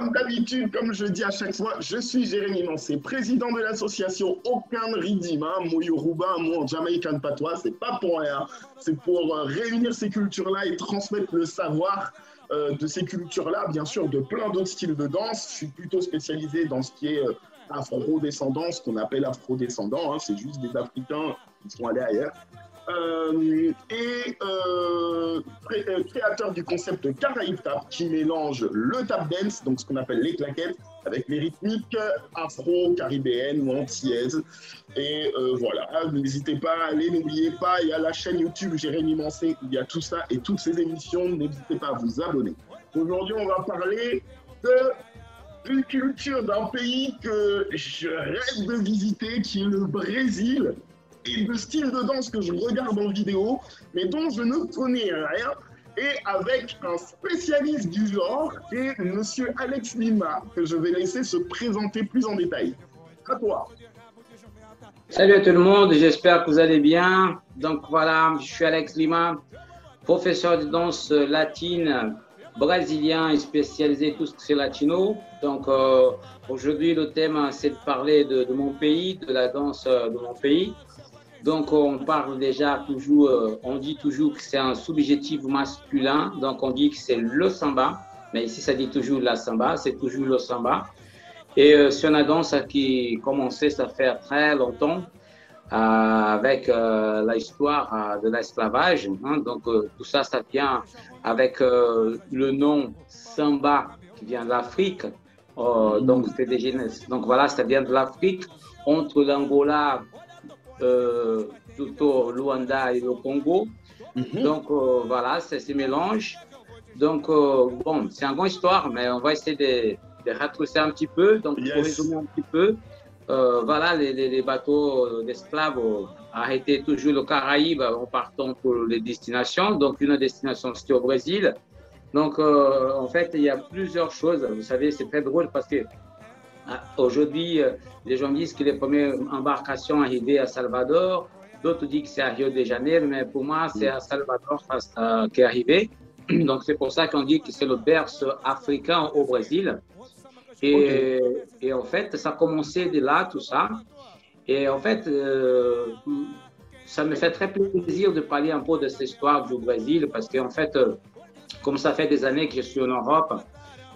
comme d'habitude, comme je dis à chaque fois, je suis Jérémy Mancé, président de l'association Aucun Riddim, hein, mot Yoruba, un mot en jamaïcain patois, c'est pas pour rien, c'est pour réunir ces cultures-là et transmettre le savoir de ces cultures-là, bien sûr, de plein d'autres styles de danse. Je suis plutôt spécialisé dans ce qui est afro-descendant, ce qu'on appelle afro-descendant, hein, c'est juste des Africains qui sont allés ailleurs. Créateur du concept Caraïbes Tap qui mélange le tap dance, donc ce qu'on appelle les claquettes, avec les rythmiques afro-caribéennes ou antillaises. Et voilà, n'hésitez pas à aller, n'oubliez pas, il y a la chaîne YouTube Jérémy Mancé, il y a tout ça et toutes ces émissions, n'hésitez pas à vous abonner. Aujourd'hui, on va parler d'une culture d'un pays que je rêve de visiter, qui est le Brésil, et de style de danse que je regarde en vidéo, mais dont je ne connais rien, et avec un spécialiste du genre, qui est Monsieur Alex Lima, que je vais laisser se présenter plus en détail. À toi. Salut à tout le monde, j'espère que vous allez bien. Donc voilà, je suis Alex Lima, professeur de danse latine, brésilien et spécialisé tout ce qui est latino. Donc aujourd'hui, le thème, c'est de parler de mon pays, de la danse de mon pays. Donc, on parle déjà toujours, on dit toujours que c'est un subjectif masculin. Donc, on dit que c'est le samba. Mais ici, ça dit toujours la samba, c'est toujours le samba. Et c'est une danse qui commençait, ça fait très longtemps, avec l'histoire de l'esclavage. Hein. Donc, tout ça, ça vient avec le nom samba qui vient de l'Afrique. Donc, voilà, ça vient de l'Afrique, entre l'Angola, plutôt Luanda et le Congo. Donc voilà, c'est ce mélange. Donc bon, c'est une grande histoire, mais on va essayer de raccourcir un petit peu. Donc pour résumer un petit peu, voilà, les bateaux d'esclaves arrêtaient toujours le Caraïbe en partant pour les destinations. Donc une destination c'était au Brésil. Donc en fait, il y a plusieurs choses. Vous savez, c'est très drôle parce que aujourd'hui, les gens disent que les premières embarcations arrivées à Salvador, d'autres disent que c'est à Rio de Janeiro, mais pour moi, c'est à Salvador qui est arrivé. Donc, c'est pour ça qu'on dit que c'est le berceau africain au Brésil. Et en fait, ça a commencé de là, tout ça. Et en fait, ça me fait très plaisir de parler un peu de cette histoire du Brésil, parce qu'en fait, comme ça fait des années que je suis en Europe,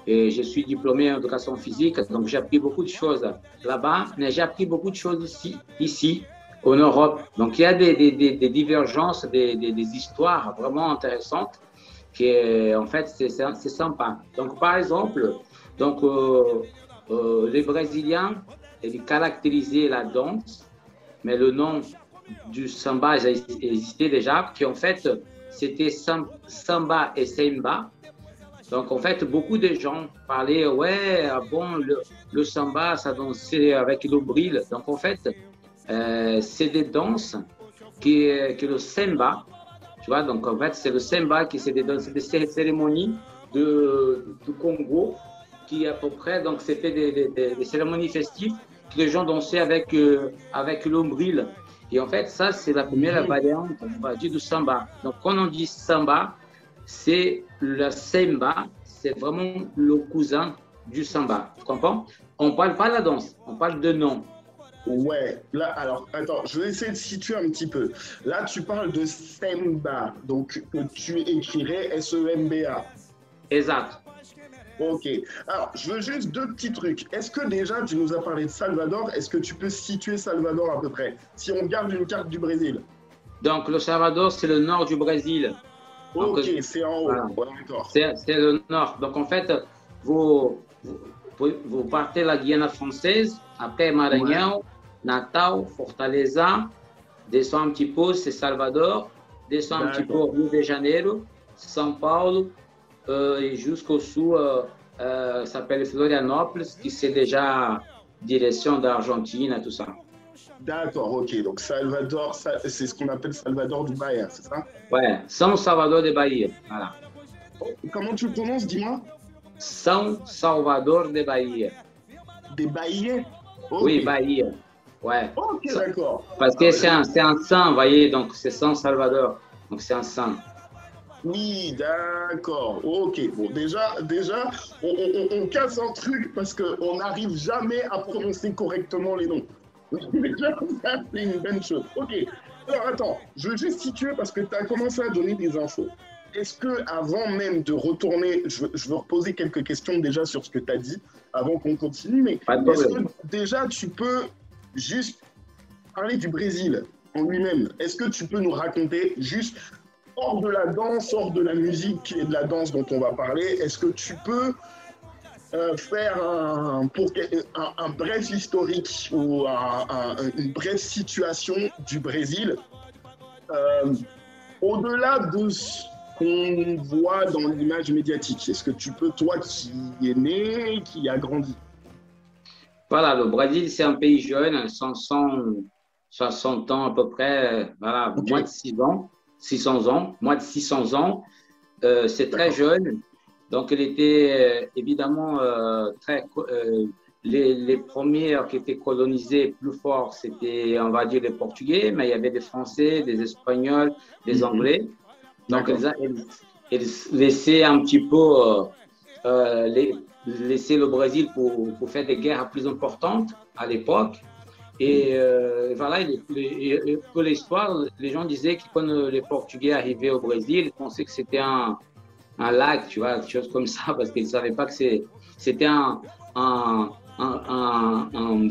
et je suis diplômé en éducation physique, donc j'ai appris beaucoup de choses là-bas, mais j'ai appris beaucoup de choses ici, en Europe. Donc il y a des divergences, des histoires vraiment intéressantes, qui en fait c'est sympa. Donc par exemple, donc, les Brésiliens, ils caractérisaient la danse, mais le nom du samba existait déjà, qui en fait c'était samba et semba. Donc, en fait, beaucoup de gens parlaient, ouais, bon, le samba, ça dansait avec le bril. Donc, en fait, c'est des danses que le samba, tu vois, donc en fait, c'est le samba qui c'est des cérémonies du Congo qui, à peu près, donc c'était des cérémonies festives que les gens dansaient avec le bril. Et en fait, ça, c'est la première variante, on va dire, du samba. Donc, quand on dit samba, c'est le semba, c'est vraiment le cousin du samba. Tu comprends? On ne parle pas de la danse, on parle de nom. Ouais, là, alors, attends, je vais essayer de situer un petit peu. Là, tu parles de semba, donc que tu écrirais S-E-M-B-A. Exact. Ok. Alors, je veux juste deux petits trucs. Est-ce que déjà, tu nous as parlé de Salvador, est-ce que tu peux situer Salvador à peu près, si on garde une carte du Brésil? Donc, le Salvador, c'est le nord du Brésil. Ok, donc, c'est en haut. Voilà. Ouais, d'accord. C'est le nord. Donc, en fait, vous partez la Guyane française, après Maranhão, Natal, Fortaleza, descend un petit peu, c'est Salvador, descend un petit peu Rio de Janeiro, São Paulo, et jusqu'au sud, s'appelle Florianópolis, qui c'est déjà direction d'Argentine, tout ça. D'accord, ok. Donc Salvador, c'est ce qu'on appelle Salvador du Bahia, c'est ça? Ouais, São Salvador de Bahia, voilà. Oh, comment tu le prononces, dis-moi? São Salvador de Bahia. Des Bahia? Okay. Oui, Bahia. Ouais. Ok, d'accord. Parce que c'est un saint, vous voyez, donc c'est São Salvador. Donc c'est un saint. Oui, d'accord. Ok. Bon, déjà, on casse un truc parce qu'on n'arrive jamais à prononcer correctement les noms. Déjà, ça, c'est une bonne chose. Ok. Alors, attends, je veux juste situer parce que tu as commencé à donner des infos. Est-ce que, avant même de retourner, je veux reposer quelques questions déjà sur ce que tu as dit avant qu'on continue, mais Pas de est-ce que problème. déjà tu peux juste parler du Brésil en lui-même? Est-ce que tu peux nous raconter juste hors de la danse, hors de la musique et de la danse dont on va parler, est-ce que tu peux faire un bref historique ou une brève situation du Brésil euh, au-delà de ce qu'on voit dans l'image médiatique? Est-ce que tu peux, toi qui es né, qui a grandi? Voilà, le Brésil, c'est un pays jeune, 60 ans à peu près, voilà, Ok, moins de 600 ans, moins de 600 ans. C'est très d'accord. jeune. Donc, il était évidemment les premiers qui étaient colonisés plus forts, c'était, on va dire, les Portugais, mais il y avait des Français, des Espagnols, des Mhm, Anglais. Donc, d'accord. ils laissaient un petit peu laisser le Brésil pour faire des guerres plus importantes à l'époque. Et voilà, pour l'histoire, les gens disaient que quand les Portugais arrivaient au Brésil, ils pensaient que c'était un lac, tu vois, des choses comme ça, parce qu'ils ne savaient pas que c'était un, un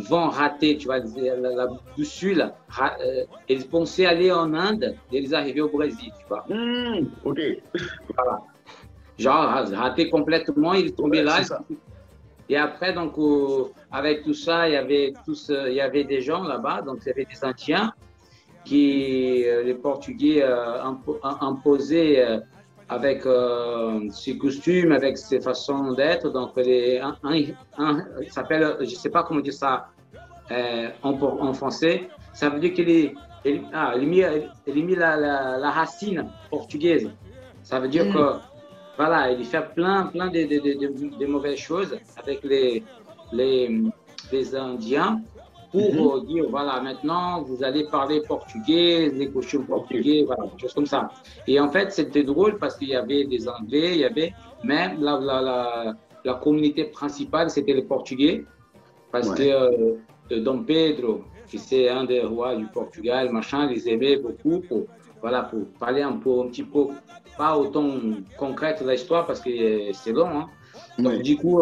vent raté, tu vois, du sud. Ils pensaient aller en Inde et ils arrivaient au Brésil, tu vois. Ok, Voilà. Genre, raté complètement, ils tombaient ouais, c'est là. ça. Et après, donc, avec tout ça, il y avait des gens là-bas, donc il y avait des Indiens qui, les Portugais imposaient avec ses costumes, avec ses façons d'être. Donc, il s'appelle, je ne sais pas comment dire ça en français, ça veut dire qu'il a mis la racine portugaise. Ça veut dire Hmm, que voilà, il fait plein de mauvaises choses avec les, les Indiens mhm, pour dire, voilà, maintenant, vous allez parler portugais, les costumes ok, portugais, voilà, des choses comme ça. Et en fait, c'était drôle parce qu'il y avait des Anglais, il y avait même la communauté principale, c'était les Portugais, parce que ouais. Dom Pedro, qui c'est un des rois du Portugal, machin, les aimait beaucoup pour, voilà, pour parler un petit peu, pas autant concrète de l'histoire parce que c'est long. Hein. Donc, Ouais. du coup,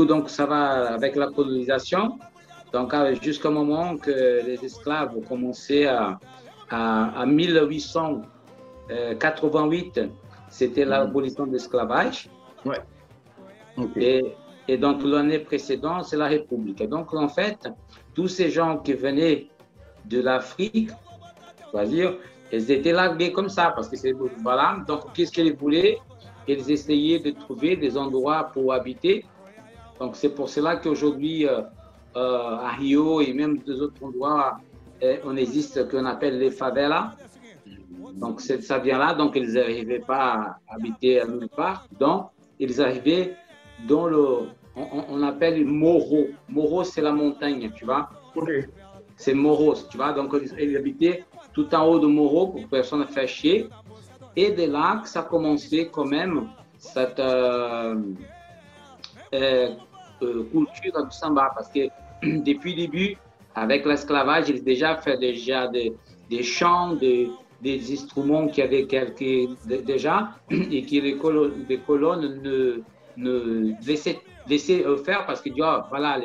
donc, ça va avec la colonisation. Donc, jusqu'au moment que les esclaves ont commencé à 1888, c'était Mhm. l'abolition de l'esclavage. Ouais, ok. Et, et donc, l'année précédente, c'est la République. Et donc, en fait, tous ces gens qui venaient de l'Afrique, on va dire, ils étaient largués comme ça, parce que c'est, voilà. Donc, qu'est-ce qu'ils voulaient? Ils essayaient de trouver des endroits pour habiter. Donc, c'est pour cela qu'aujourd'hui, à Rio et même deux autres endroits, on existe ce qu'on appelle les favelas. Donc, ça vient là. Donc, ils n'arrivaient pas à habiter à nulle part. Donc, ils arrivaient dans on appelle Morro. Morro, c'est la montagne, tu vois. Ok. C'est Morro, tu vois. Donc, ils habitaient tout en haut de Morro pour que personne ne fasse chier. Et de là, que ça a commencé quand même cette euh, culture du samba. Parce que depuis le début, avec l'esclavage, ils ont déjà fait des chants, des instruments qui avaient déjà et que les colonnes ne laissaient faire parce que oh, voilà,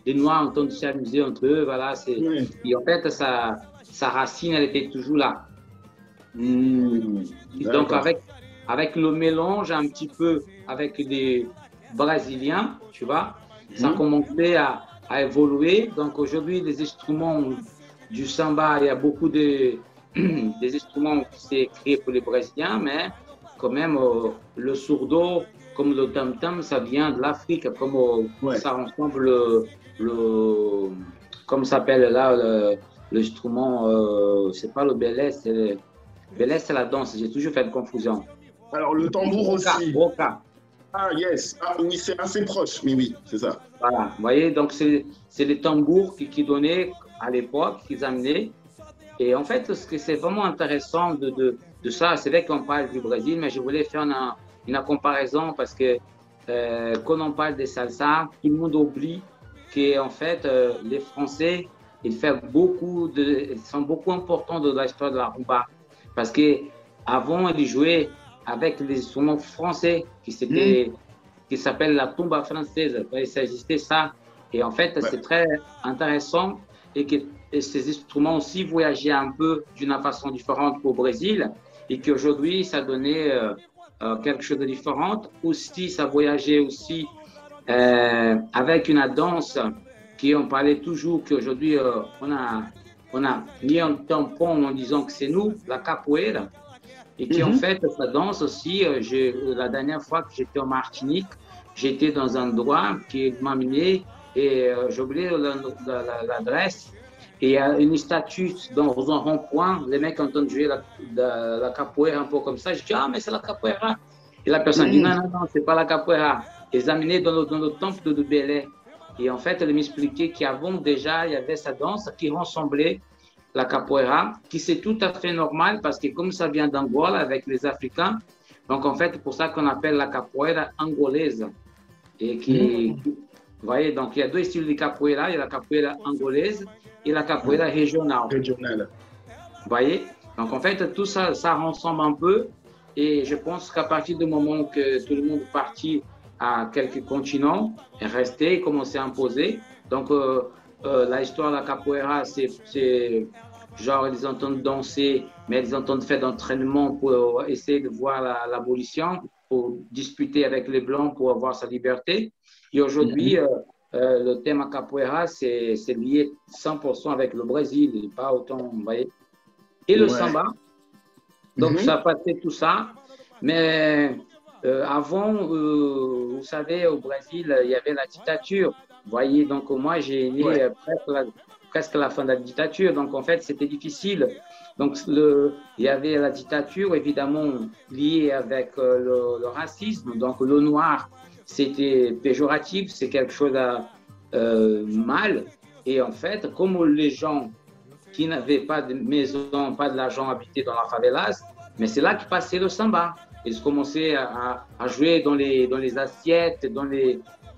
les Noirs ont entendu s'amuser entre eux. Voilà, Ouais. et en fait, sa racine, elle était toujours là. Et donc, D'accord. avec le mélange un petit peu avec les Brésiliens, tu vois, ça a Mhm. commencé à évoluer. Donc, aujourd'hui, les instruments du samba, il y a beaucoup des instruments qui sont créés pour les Brésiliens, mais quand même, le sourdo, comme le tam-tam, ça vient de l'Afrique, comme Ouais. ça ressemble comme s'appelle là, l'instrument, c'est pas le belé, belé, c'est la danse, j'ai toujours fait de confusion. Alors, le tambour Roca, aussi. roca. Ah, yes. Ah, oui, c'est assez proche. Mais oui, c'est ça. Voilà, vous voyez, donc c'est les tambours qui donnaient à l'époque, qu'ils amenaient. Et en fait, ce que c'est vraiment intéressant de ça. C'est vrai qu'on parle du Brésil, mais je voulais faire une comparaison parce que quand on parle de salsa, tout le monde oublie qu'en fait, les Français, ils sont beaucoup importants dans l'histoire de la rumba. Parce qu'avant, ils jouaient avec les instruments français qui s'appelle la tumba française. Il s'agissait ça. Et en fait, c'est très intéressant et que ces instruments aussi voyageaient un peu d'une façon différente au Brésil et qu'aujourd'hui, ça donnait quelque chose de différent. Aussi, ça voyageait aussi avec une danse qui on parlait toujours qu'aujourd'hui, on a mis un tampon en disant que c'est nous, la capoeira, et qui en fait, ça danse aussi. La dernière fois que j'étais en Martinique, j'étais dans un endroit qui m'a amené et j'ai oublié l'adresse. Et il y a une statue dans un rond-point. Les mecs entendent jouer la capoeira un peu comme ça. Je dis, ah, mais c'est la capoeira. Et la personne dit, non, non, non, c'est pas la capoeira. Ils les amenaient dans le temple de Belé. Et en fait, elle m'expliquait qu'avant déjà, il y avait sa danse qui ressemblait la capoeira, qui c'est tout à fait normal parce que comme ça vient d'Angola avec les Africains, donc en fait, c'est pour ça qu'on appelle la capoeira angolaise. Et vous voyez, donc il y a deux styles de capoeira, il y a la capoeira angolaise et la capoeira régionale. Vous voyez, donc en fait, tout ça, ça ressemble un peu. Et je pense qu'à partir du moment que tout le monde est parti à quelques continents, est resté et commencé à imposer. Donc, l'histoire de la capoeira, c'est genre, ils entendent danser, mais ils entendent faire d'entraînement pour essayer de voir l'abolition, pour disputer avec les Blancs pour avoir sa liberté. Et aujourd'hui, le thème à capoeira, c'est lié 100% avec le Brésil, pas autant, vous voyez. Et le samba, donc ça passait tout ça, mais avant, vous savez, au Brésil, il y avait la dictature. Vous voyez, donc moi, j'ai né presque à la fin de la dictature. Donc, en fait, c'était difficile. Donc, il y avait la dictature, évidemment, liée avec le racisme. Donc, le noir, c'était péjoratif, c'est quelque chose de mal. Et en fait, comme les gens qui n'avaient pas de maison, pas de l'argent, habitaient dans la favelas, mais c'est là que passait le samba. Ils commençaient à jouer dans les assiettes,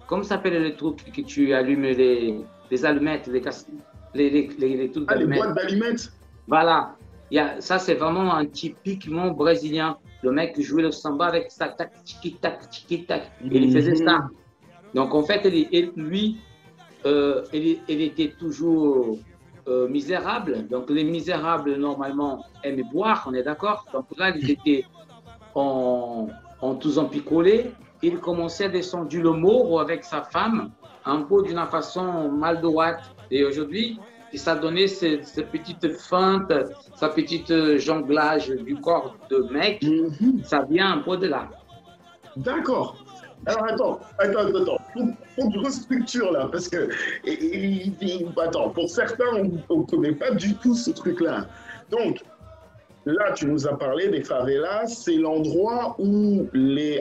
comment s'appellent les trucs que tu allumes, les allumettes, les trucs d'allumettes. Les boîtes d'allumettes. Voilà. Ça, c'est vraiment un typiquement brésilien. Le mec qui jouait le samba avec sa tac, tiki tac, tiki tac. Il faisait ça. Donc, en fait, lui, il était toujours misérable. Donc, les misérables, normalement, aimaient boire, on est d'accord. Donc, là, il était en tous en picolé, il commençait à descendre le Moro avec sa femme, un peu d'une façon mal droite. Et aujourd'hui, ça donnait cette petite feinte, sa petite jonglage du corps de mec, ça vient un peu de là. D'accord. Alors attends. Faut une restructure là, parce que attends, pour certains, on ne connaît pas du tout ce truc-là. Donc, là, tu nous as parlé des favelas, c'est l'endroit où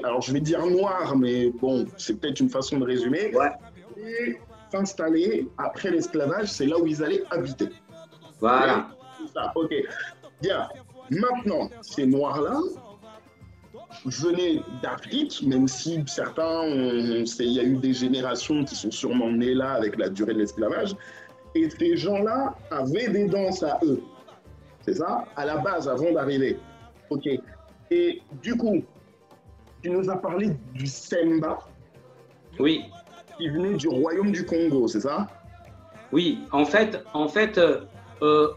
alors je vais dire noirs, mais bon, c'est peut-être une façon de résumer, et s'installer après l'esclavage, c'est là où ils allaient habiter. Voilà. C'est ça, ok. Bien, maintenant, ces noirs-là venaient d'Afrique, même si certains, il y a eu des générations qui sont sûrement nées là avec la durée de l'esclavage, et ces gens-là avaient des danses à eux. C'est ça, à la base, avant d'arriver. OK. Et du coup, tu nous as parlé du Semba. Oui. Qui venait du royaume du Congo, c'est ça? Oui. En fait,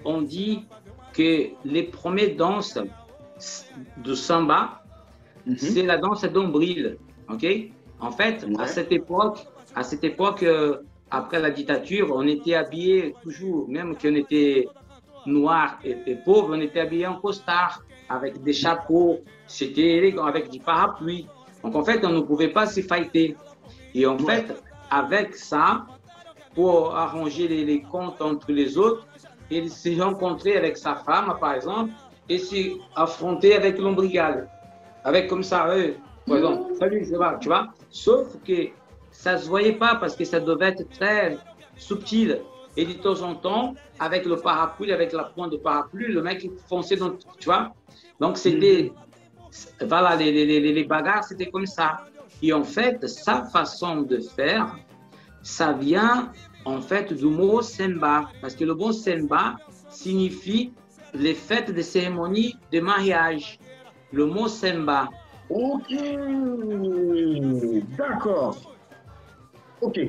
on dit que les premières danses de samba, c'est la danse d'Ombril. OK? En fait, à cette époque, après la dictature, on était habillés toujours, même qu'on était noirs et pauvres, on était habillés en costard, avec des chapeaux, c'était élégant, avec des parapluies. Donc en fait, on ne pouvait pas se fighter. Et en fait, avec ça, pour arranger les comptes entre les autres, il s'est rencontré avec sa femme, par exemple, et s'est affronté avec l'ombrigal. Avec comme ça, par exemple, salut, ça va, tu vois. Sauf que ça ne se voyait pas parce que ça devait être très subtil. et de temps en temps, avec le parapluie, avec la pointe de parapluie, le mec fonçait dans, tu vois. Donc, c'était, voilà, les bagarres, c'était comme ça. Et en fait, sa façon de faire, ça vient en fait du mot semba, parce que le mot semba signifie les fêtes de cérémonie de mariage. Le mot semba. Ok, d'accord. Ok.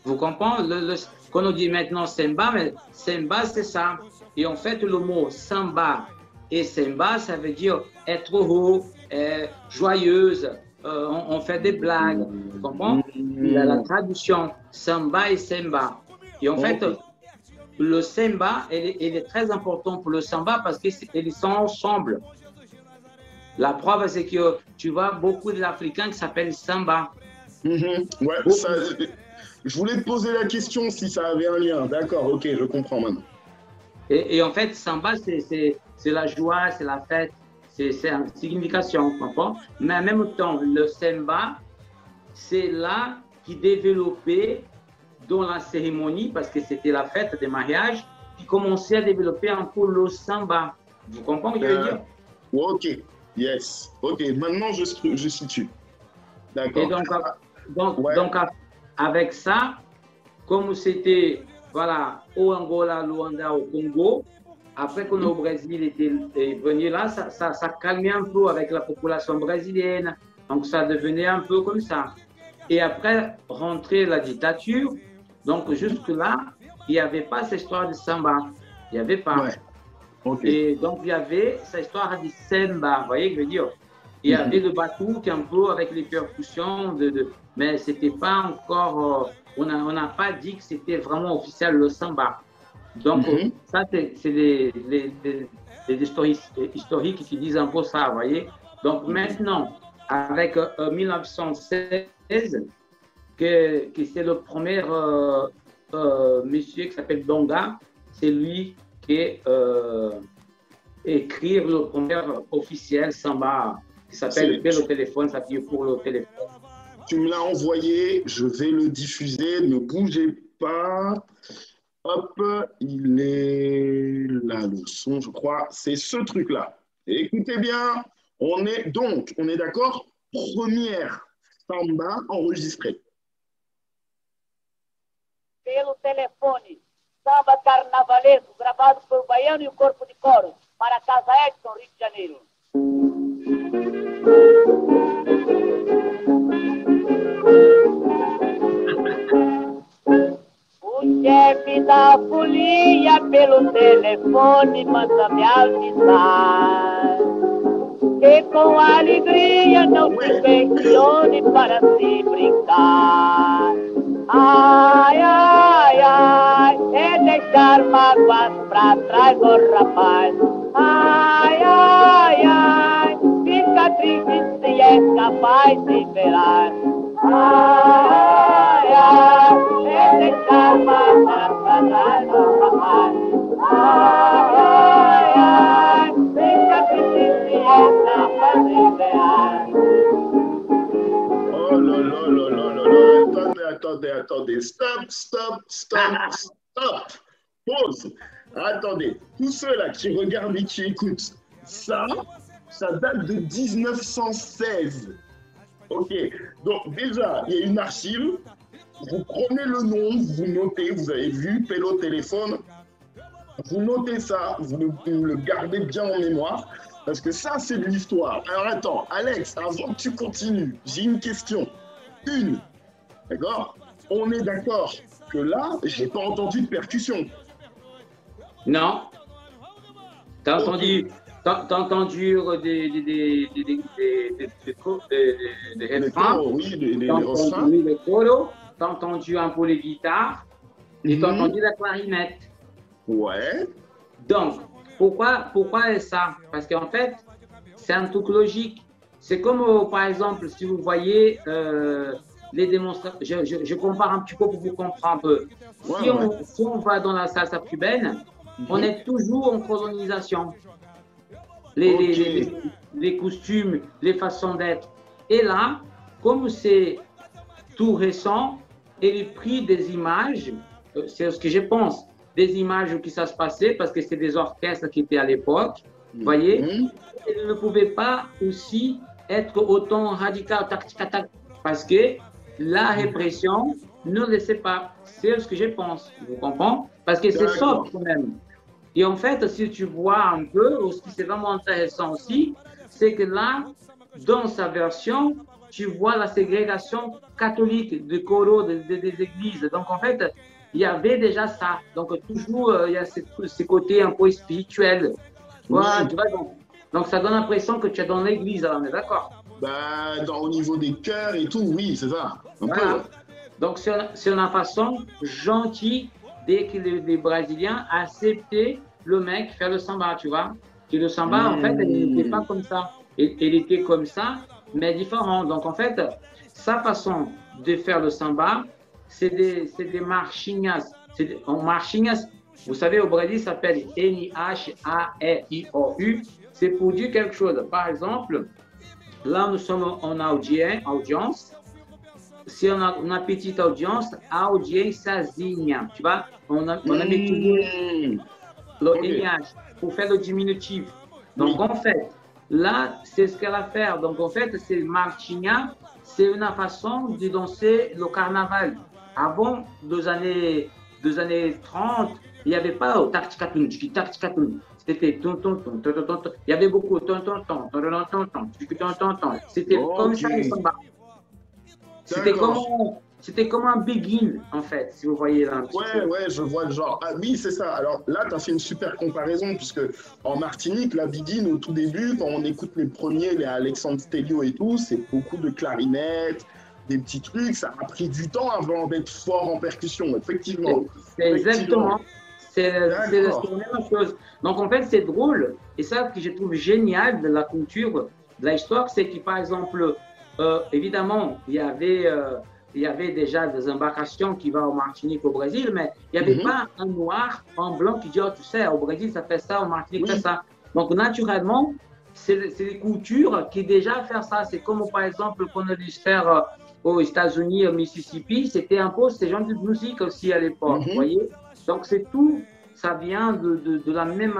Vous comprenez? Quand on dit maintenant semba, mais semba c'est ça. Et en fait, le mot samba et semba, ça veut dire être haut, joyeuse, on fait des blagues. Vous comprenez? Il a la traduction samba et semba. Et en fait, le semba, il est très important pour le samba parce qu'ils sont ensemble. La preuve, c'est que tu vois beaucoup d'Africains qui s'appellent samba. Ouais, ça, je voulais te poser la question si ça avait un lien. D'accord, ok, je comprends maintenant. Et en fait, samba, c'est la joie, c'est la fête, c'est une signification, comprends? Mais en même temps, le samba, c'est là qui développait dans la cérémonie, parce que c'était la fête des mariages, qui commençait à développer un peu le samba. Vous comprenez ce que je veux dire? Ok, yes. Ok, maintenant je situe. D'accord. Et donc, avec ça, comme c'était voilà, au Angola, Luanda, au Congo, après qu'on est au Brésil est venu là, ça calmait un peu avec la population brésilienne. Donc ça devenait un peu comme ça. Et après, rentrer la dictature, donc jusque-là, il n'y avait pas cette histoire de samba. Il n'y avait pas. Ouais. Okay. Et donc il y avait cette histoire de samba, vous voyez ce que je veux dire? Il y avait le batuque un peu avec les percussions, mais ce n'était pas encore, on n'a pas dit que c'était vraiment officiel le samba. Donc ça, c'est les historiques qui disent un peu ça, vous voyez. Donc maintenant, avec 1916, que c'est le premier monsieur qui s'appelle Donga, c'est lui qui écrit le premier officiel samba qui s'appelle le téléphone, ça veut dire pour le téléphone. Tu me l'as envoyé, je vais le diffuser, ne bougez pas. Hop, il est là, le son, je crois, c'est ce truc-là. Écoutez bien, on est d'accord, première samba enregistrée. Pelo telefone, samba carnavalesco, gravado por Baiano e o Corpo de Coro, para a Casa Edson, Rio de Janeiro. O chefe da folia pelo telefone manda me avisar que com alegria não se questione para se brincar. Ai, ai, ai, é deixar mágoas pra trás, oh rapaz. Ai, ai, ai, fica triste se é capaz de esperar. Ai, ai, é deixar mágoas pra trás, oh rapaz. Ai, ai, fica triste se é capaz de esperar. Oh là là là là là là, attendez, stop, pause, attendez, tous ceux-là qui regardent et qui écoutent, ça date de 1916, ok, donc déjà, il y a une archive, vous prenez le nom, vous notez, vous avez vu, Pélo téléphone, vous notez ça, vous le gardez bien en mémoire, parce que ça, c'est de l'histoire. Alors attends, Alex, avant que tu continues, j'ai une question. D'accord? On est d'accord que là, j'ai pas entendu de percussion. Non. T'as entendu des refrains? Oui, des refrains. Le coro, t'as entendu un peu les guitares et t'as entendu la clarinette. Ouais. Donc, pourquoi ça? Parce qu'en fait, c'est un truc logique. C'est comme, par exemple, si vous voyez les démonstrations, je compare un petit peu pour vous comprendre un peu. Si on va dans la salsa cubaine, on est toujours en colonisation. Les costumes, les façons d'être. Et là, comme c'est tout récent, il est pris des images c'est ce que je pense, des images qui ça se passait, parce que c'est des orchestres qui étaient à l'époque, vous voyez, et ils ne pouvaient pas aussi être autant radical, parce que la répression ne laissait pas. C'est ce que je pense, vous comprenez? Parce que c'est ça quand même. Et en fait, si tu vois un peu, ce qui c'est vraiment intéressant aussi, c'est que là, dans sa version, tu vois la ségrégation catholique du coro des églises. Donc en fait, il y avait déjà ça. Donc toujours, il y a ce côté un peu spirituel. Voilà, tu vois, donc ça donne l'impression que tu es dans l'église, on est d'accord? Bah, au niveau des chœurs et tout, oui, c'est ça. Voilà. Donc c'est une façon gentille dès que les Brésiliens acceptaient le mec faire le samba, tu vois. Que le samba, en fait, il n'était pas comme ça. Il était comme ça, mais différent. Donc en fait, sa façon de faire le samba, c'est des marchinhas. En marchinhas, vous savez, au Brésil, ça s'appelle N-I-H-A-R-I-O-U. C'est pour dire quelque chose. Par exemple, là, nous sommes en audience. Si on a une petite audience, audiênciazinha, tu vois, on a mis toujours le NIH pour faire le diminutif. Donc, en fait, là, c'est ce qu'elle a fait. Donc, en fait, c'est Martinha, c'est une façon de danser le carnaval. Avant, deux années 30, il n'y avait pas tac-tic-atoun, tac-tic-atoun. C'était ton. Il y avait beaucoup ton. C'était comme ça, le samba. C'était comme un begin, en fait, si vous voyez là. Ouais, je vois le genre. Ah oui, c'est ça. Alors là, tu as fait une super comparaison, puisque en Martinique, la begin, au tout début, quand on écoute les premiers, les Alexandre Stelio et tout, c'est beaucoup de clarinettes, des petits trucs. Ça a pris du temps avant d'être fort en percussion, effectivement. C'est exactement. C'est la même chose. Donc, en fait, c'est drôle. Et ça que je trouve génial de la culture, de l'histoire, c'est que, par exemple, évidemment, il y avait déjà des embarcations qui vont au Martinique, au Brésil, mais il n'y avait pas un noir, un blanc qui dit, oh, tu sais, au Brésil, ça fait ça, au Martinique, ça fait ça. Donc, naturellement, c'est les cultures qui déjà font ça. C'est comme, par exemple, qu'on a dû faire aux États-Unis, au Mississippi, c'était un peu ces genres de musique aussi à l'époque, vous voyez. Donc, c'est tout, ça vient de la même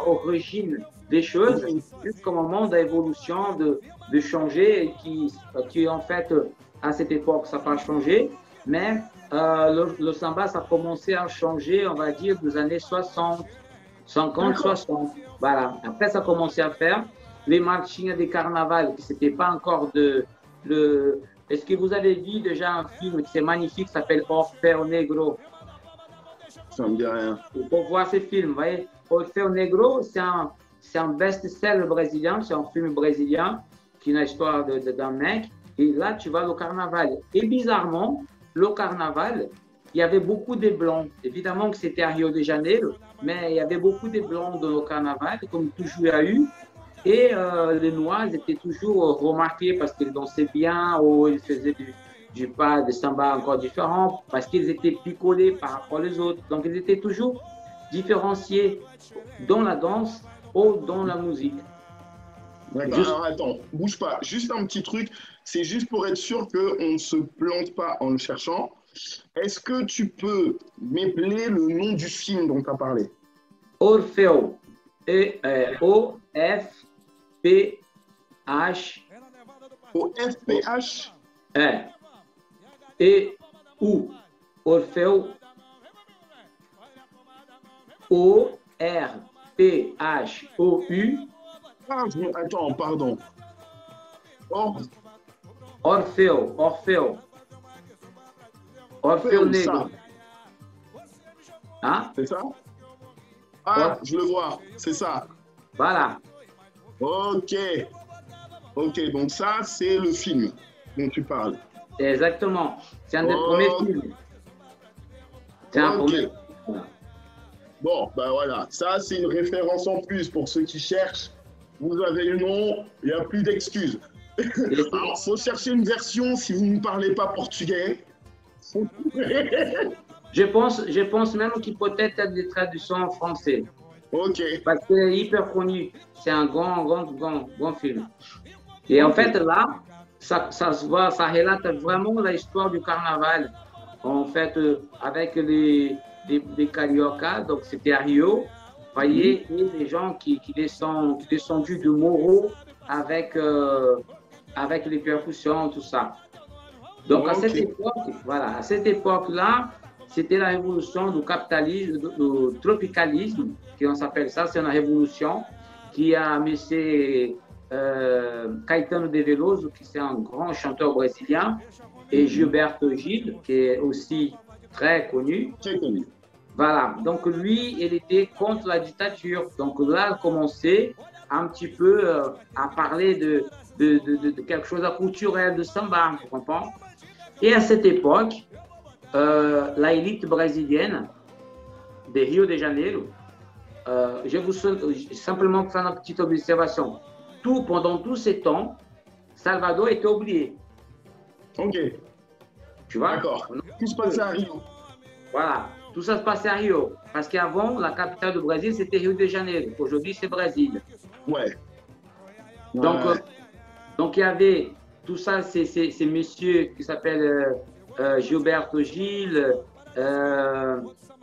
origine des choses, jusqu'au moment d'évolution, de changer, et qui en fait, à cette époque, ça n'a pas changé, mais le samba, ça a commencé à changer, on va dire, des années 60, 50, 60. Voilà. Après, ça a commencé à faire les marchinhas des carnavals, qui n'étaient pas encore Est-ce que vous avez vu déjà un film qui est magnifique, qui s'appelle Orfeo Negro? Ça me dit rien. Il faut voir ce film, vous voyez. Orfeo Negro, c'est un best-seller brésilien, c'est un film brésilien qui est une histoire d'un mec. Et là, tu vois le carnaval. Et bizarrement, le carnaval, il y avait beaucoup de blancs. Évidemment que c'était à Rio de Janeiro, mais il y avait beaucoup de blancs dans le carnaval, comme toujours il y a eu. Et les noirs étaient toujours remarqués parce qu'ils dansaient bien ou ils faisaient du pas, de samba encore différent, parce qu'ils étaient picolés par rapport aux autres. Donc, ils étaient toujours différenciés dans la danse ou dans la musique. D'accord, alors attends, bouge pas. Juste un petit truc, c'est juste pour être sûr qu'on ne se plante pas en le cherchant. Est-ce que tu peux m'épeler le nom du film dont tu as parlé? Orfeu. O-F-P-H. O-F-P-H? E-U. Orfeu. O-R-P-H-O-U. Ah, attends, pardon. Orfeu. Orfeu Negro. Hein? C'est ça? Ah, je le vois, c'est ça. Voilà. Ok, donc ça, c'est le film dont tu parles. Exactement. C'est un des premiers films. C'est un premier. Bon, ben voilà, ça, c'est une référence en plus pour ceux qui cherchent. Vous avez le nom, il n'y a plus d'excuses. Alors, il faut chercher une version si vous ne parlez pas portugais. Je pense même qu'il peut être des traductions en français. Ok. Parce qu'il est hyper connu. C'est un grand film. Et en fait, là, ça se voit, ça relate vraiment l'histoire du carnaval en fait, avec les Carioca, donc c'était à Rio, voyez, et les gens qui descendu de Moro avec, avec les percussions, tout ça. Donc, à cette époque, voilà, à cette époque-là, c'était la révolution du capitalisme, du tropicalisme, qu'on s'appelle ça, c'est une révolution qui a M. Caetano de Veloso, qui est un grand chanteur brésilien, et Gilberto Gil, qui est aussi très connu. Très connu. Voilà, donc lui, il était contre la dictature. Donc là, il a commencé un petit peu à parler de quelque chose de culturel, de samba, vous comprenez? Et à cette époque, la élite brésilienne de Rio de Janeiro, je vous simplement faire une petite observation. Pendant tous ces temps, Salvador était oublié. Ok. Tu vois? D'accord. Tout se passait à Rio. Voilà. Tout ça se passait à Rio. Parce qu'avant, la capitale du Brésil, c'était Rio de Janeiro. Aujourd'hui, c'est Brésil. Ouais. Donc, il y avait tout ça, ces messieurs qui s'appellent Gilberto Gil,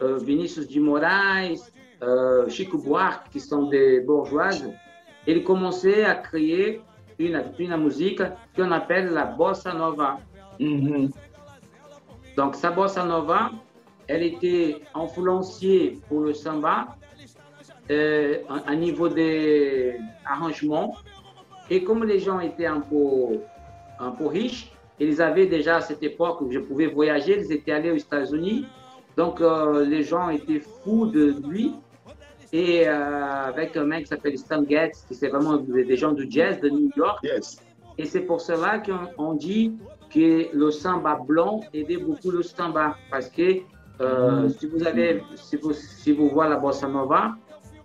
Vinícius de Moraes, Chico Buarque, qui sont des bourgeoises. Ils commençaient à créer une musique qu'on appelle la bossa nova. Donc, sa bossa nova, elle était influencée pour le samba à niveau des arrangements. Et comme les gens étaient un peu riches, ils avaient déjà à cette époque où je pouvais voyager, ils étaient allés aux États-Unis. Donc, les gens étaient fous de lui. Et avec un mec qui s'appelle Stan Getz, qui c'est vraiment des gens du jazz de New York. Yes. Et c'est pour cela qu'on dit que le samba blanc aidait beaucoup le samba. Parce que si vous voyez la bossa nova,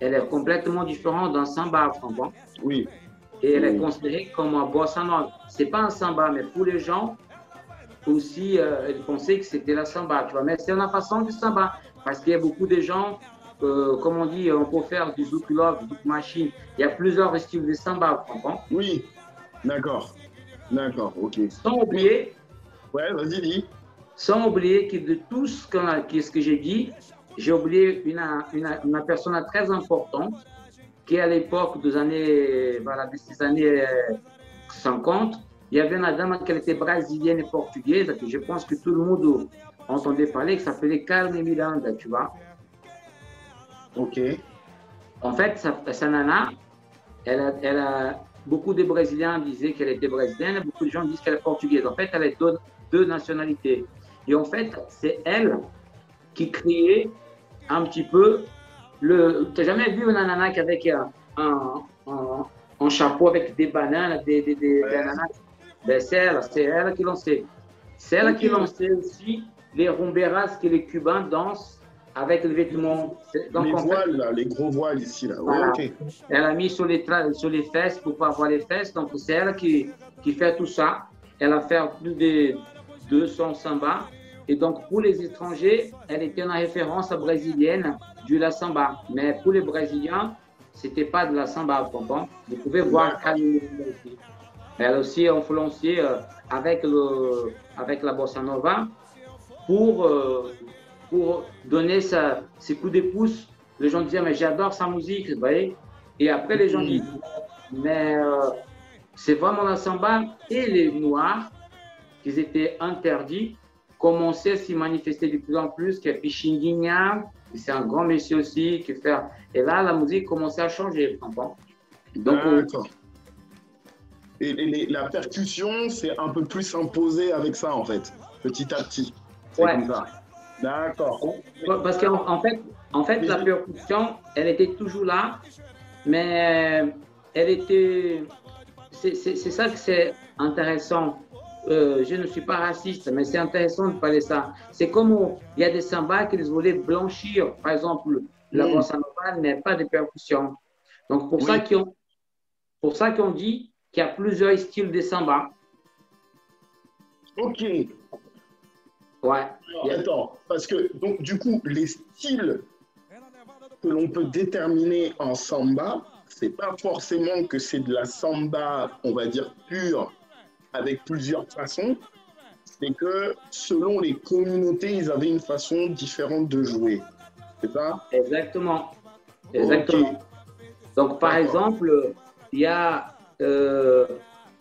elle est complètement différente d'un samba, franchement. Oui. Et elle est considérée comme un bossa nova. C'est pas un samba, mais pour les gens aussi, ils pensaient que c'était la samba, tu vois. Mais c'est une façon du samba. Parce qu'il y a beaucoup de gens, comme on dit, on peut faire du zouk love, du zouk machine. Il y a plusieurs styles de samba, tu comprends? Oui, d'accord. D'accord, ok. Sans oublier. Ouais, vas-y, dis. Sans oublier que de tout ce que j'ai dit, j'ai oublié une personne très importante qui, à l'époque des années, voilà, de ces années 50, il y avait une dame qui était brésilienne et portugaise, que je pense que tout le monde entendait parler, qui s'appelait Carmen Miranda, tu vois. Ok. En fait, sa nana, beaucoup de Brésiliens disaient qu'elle était brésilienne, beaucoup de gens disent qu'elle est portugaise. En fait, elle a deux nationalités. Et en fait, c'est elle qui créait un petit peu le. Tu n'as jamais vu une nana avec un chapeau avec des bananes, des ananas? Ben, c'est elle qui lançait. C'est elle qui lançait aussi les rumberas que les Cubains dansent avec les vêtements. Donc, les voiles, là, les gros voiles ici. Là. Voilà. Okay. Elle a mis sur les fesses pour ne pas voir les fesses. Donc, c'est elle qui fait tout ça. Elle a fait plus de 200 samba. Et donc, pour les étrangers, elle était une référence brésilienne du la samba. Mais pour les Brésiliens, ce n'était pas de la samba, vous comprenez? Vous pouvez voir Camille aussi. Elle a aussi influencé avec la bossa nova pour donner ses coups de pouce. Les gens disaient, mais j'adore sa musique, vous voyez? Et après, les gens disent, mais c'est vraiment la samba. Et les Noirs, qui étaient interdits, commençaient à s'y manifester de plus en plus, qui est Pichinguinha, c'est un grand monsieur aussi, qui fait... Et là, la musique commençait à changer, donc et la percussion s'est un peu plus imposée avec ça, en fait, petit à petit. C'est comme ça. D'accord. Parce qu'en fait, la percussion, elle était toujours là, mais elle était... C'est ça que c'est intéressant. Je ne suis pas raciste, mais c'est intéressant de parler de ça. C'est comme il y a des sambas qui voulaient blanchir, par exemple, la bossa nova n'est pas de percussion. Donc, pour ça qu'on dit qu'il y a plusieurs styles de samba. Ok. Ouais. Alors, attends, parce que, donc, du coup, les styles que l'on peut déterminer en samba, c'est pas forcément que c'est de la samba, on va dire, pure, avec plusieurs façons. c'est que selon les communautés, ils avaient une façon différente de jouer. C'est ça? Exactement. Exactement. Ok. Donc, par D'accord. exemple, il y a, euh,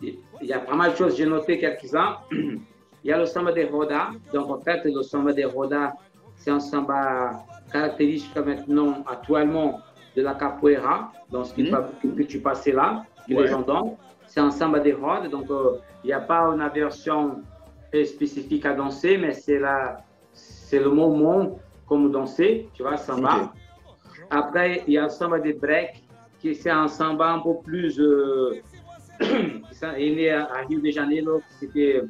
il y a pas mal de choses, j'ai noté quelques-uns. Il y a le samba de roda. Donc, en fait, le samba de roda, c'est un samba caractéristique maintenant, actuellement, de la capoeira, dans ce que tu passais là, que les gens dansent. C'est un samba de roda. Donc, il n'y a pas une version spécifique à danser, mais c'est le moment comme danser, tu vois, samba. Ok. Après, il y a le samba de break, qui c'est un samba un peu plus. Il est né à Rio de Janeiro, c'était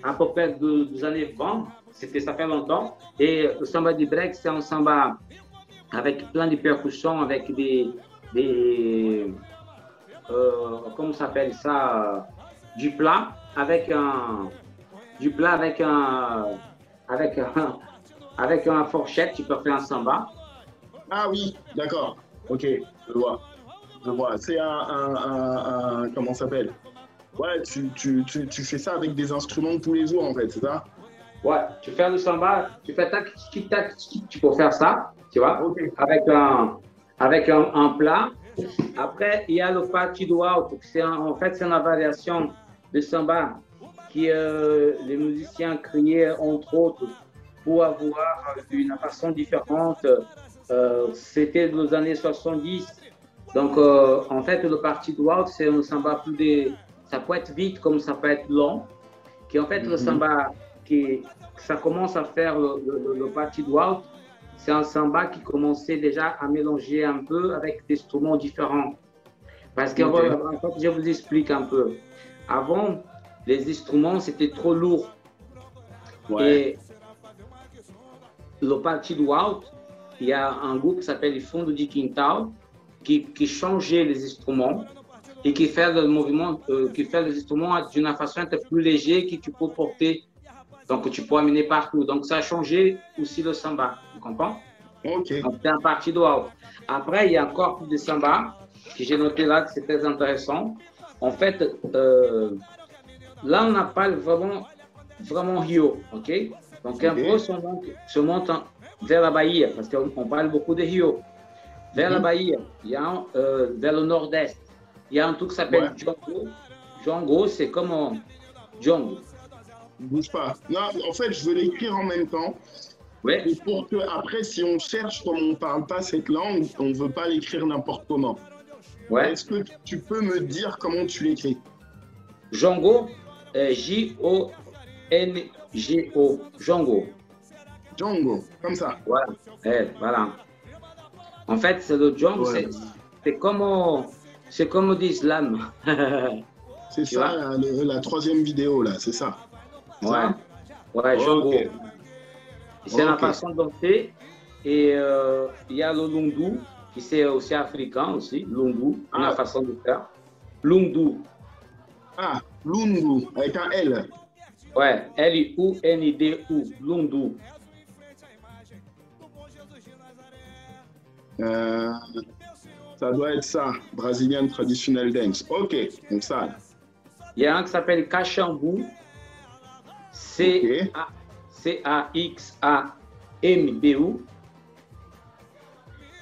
à peu près des années 20, ça fait longtemps. Et le samba de break, c'est un samba avec plein de percussions, avec comment ça s'appelle ça, du plat, avec un. Du plat avec un fourchette, tu peux faire un samba. Ah oui, d'accord. Ok, je vois. Je vois. C'est comment ça s'appelle? Ouais, tu fais ça avec des instruments de tous les jours, en fait, c'est ça? Ouais, tu fais le samba, tu fais tac, tic, tac, tic, tu peux faire ça, tu vois, Ok. avec un plat. Après, il y a le partido alto, en fait, c'est une variation de samba qui les musiciens criaient, entre autres, pour avoir une façon différente. C'était dans les années 70. Donc, en fait, le partido alto, c'est un samba ça peut être vite comme ça peut être long. Qui en fait, le samba ça commence à faire le partido alto, c'est un samba qui commençait déjà à mélanger un peu avec des instruments différents. Parce qu'en fait, je vous explique un peu. Avant, les instruments, c'était trop lourd. Ouais. Et le partido alto, il y a un groupe qui s'appelle Fundo de Quintal qui changeait les instruments et qui fait le mouvement, qui fait les instruments d'une façon un peu plus légère que tu peux porter, donc tu peux amener partout. Donc ça a changé aussi le samba, tu comprends? Ok. Donc c'est un partido alto. Après, il y a encore plus de samba que j'ai noté là, que c'est très intéressant. En fait, là, on n'a pas vraiment Rio, ok? Donc un peu se monte vers la Bahia, parce qu'on parle beaucoup de Rio. Vers la Bahia, il y a vers le nord-est, il y a un truc qui s'appelle Django. Django, c'est comme Django. Bouge pas. Non, en fait, je veux l'écrire en même temps. Ouais. Et pour que, après, si on cherche, comme on ne parle pas cette langue, on ne veut pas l'écrire n'importe comment. Ouais. Est-ce que tu peux me dire comment tu l'écris? Django, J-O-N-G-O. Django. Django, comme ça. Voilà. Voilà. En fait, c'est le Django, c'est comme l'islam. C'est ça, la troisième vidéo, là, c'est ça. Ouais. Ça? Ouais, Django. Okay. C'est la façon de danser. Et il y a le lundu, qui c'est aussi africain aussi, lundu, la façon de faire. Lundu. Ah, lundu, avec un L. Ouais, L-U-N-D-U, lundu. Ça doit être ça, Brazilian Traditional Dance. Ok, donc ça. Il y a un qui s'appelle Caxambu, C-A-X-A-M-B-U.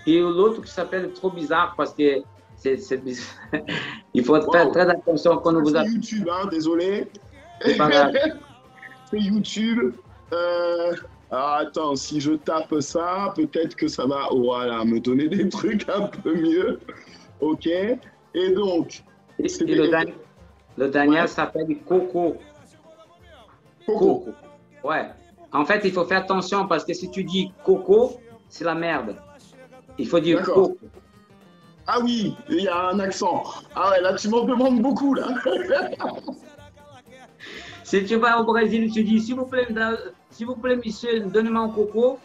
Et l'autre qui s'appelle trop bizarre parce que il faut faire très attention quand vous appelez. C'est YouTube, hein, désolé. C'est pas grave. C'est YouTube. Attends, si je tape ça, peut-être que ça va me donner des trucs un peu mieux. Ok. Et donc. Le Daniel s'appelle Coco. Coco. Ouais. En fait, il faut faire attention parce que si tu dis Coco, c'est la merde. Il faut dire Coco. Ah oui, il y a un accent. Ah ouais, là, tu m'en demandes beaucoup, là. Si tu vas au Brésil, tu dis, s'il vous plaît, monsieur, donnez-moi un coco.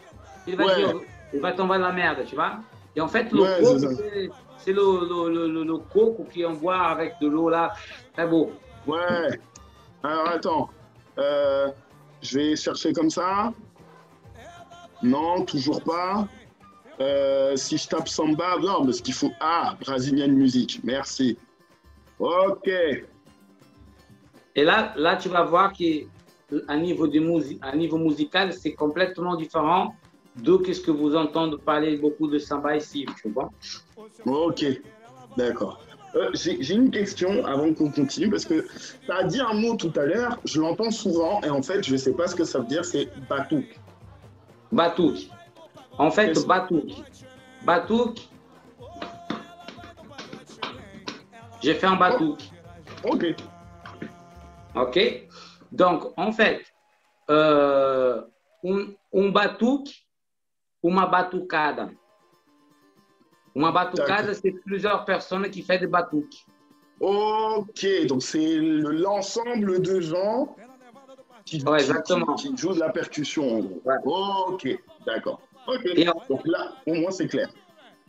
Il va tomber dans la merde, tu vois. Et en fait, le coco, c'est le coco qui on boit avec de l'eau, là. Très beau. Ouais. Alors, attends. Je vais chercher comme ça. Non, toujours pas. Si je tape samba, non, parce qu'il faut... Ah, Brazilian music, merci. Ok. Et là, tu vas voir que à niveau musical, c'est complètement différent de ce que vous entendez parler beaucoup de samba ici, tu vois. Ok, d'accord. J'ai une question avant qu'on continue, parce que tu as dit un mot tout à l'heure, je l'entends souvent, et en fait, je ne sais pas ce que ça veut dire, c'est batouk. Batouk. En fait, batouk. Batouk, j'ai fait un batouk. Ok. Ok. Donc, en fait, un batouk, uma batucada. Uma batucada, c'est plusieurs personnes qui font des batouks. Ok, donc c'est l'ensemble de gens qui jouent de la percussion. Ouais. Ok, d'accord. Ok, donc là, au moins c'est clair.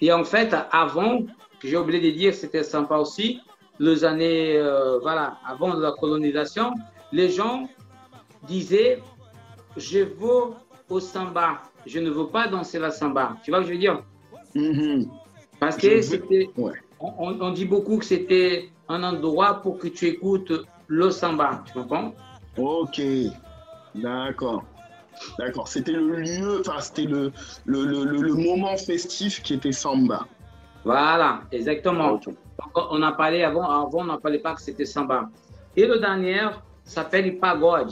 Et en fait, avant, que j'ai oublié de dire, c'était sympa aussi, les années, voilà, avant la colonisation, les gens disaient, je veux au samba, je ne veux pas danser la samba. Tu vois ce que je veux dire? Parce que c'était, on dit beaucoup que c'était un endroit pour que tu écoutes le samba, tu comprends? Ok, d'accord. D'accord, c'était le lieu, enfin c'était le moment festif qui était samba. Voilà, exactement. Okay. Donc, on a parlé avant on n'a parlé pas que c'était samba. Et le dernier s'appelle pagode.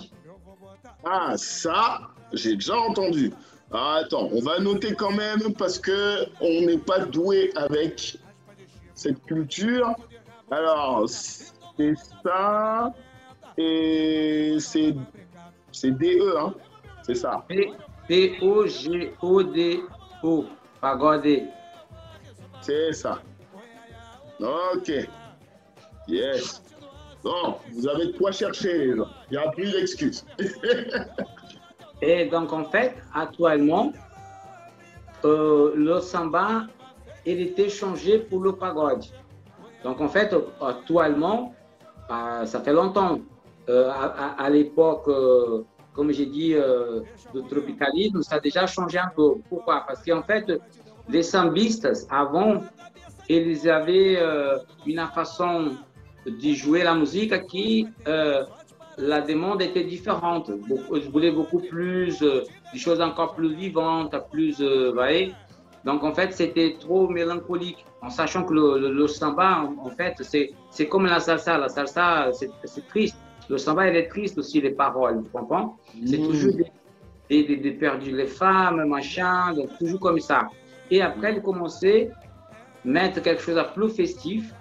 Ah, ça, j'ai déjà entendu. Ah, attends, on va noter quand même parce que on n'est pas doué avec cette culture. Alors, c'est ça et c'est DE, hein, c'est ça. P-O-G-O-D-O, pagode. C'est ça. Ok. Yes. Bon, vous avez de quoi chercher, les gens. Il n'y a plus d'excuses. Et donc, en fait, actuellement, le samba, il était changé pour le pagode. Donc, en fait, actuellement, ça fait longtemps. À l'époque, comme j'ai dit, de tropicalisme, ça a déjà changé un peu. Pourquoi? Parce qu'en fait, les sambistes, avant, ils avaient une façon de jouer la musique qui, la demande était différente. Je voulais beaucoup plus, des choses encore plus vivantes, plus, voyez. Donc, en fait, c'était trop mélancolique, en sachant que le samba, en fait, c'est comme la salsa. La salsa, c'est triste. Le samba, il est triste aussi, les paroles, tu comprends? C'est toujours des perdus les femmes, machin, donc toujours comme ça. Et après, ils commençaient à mettre quelque chose de plus festif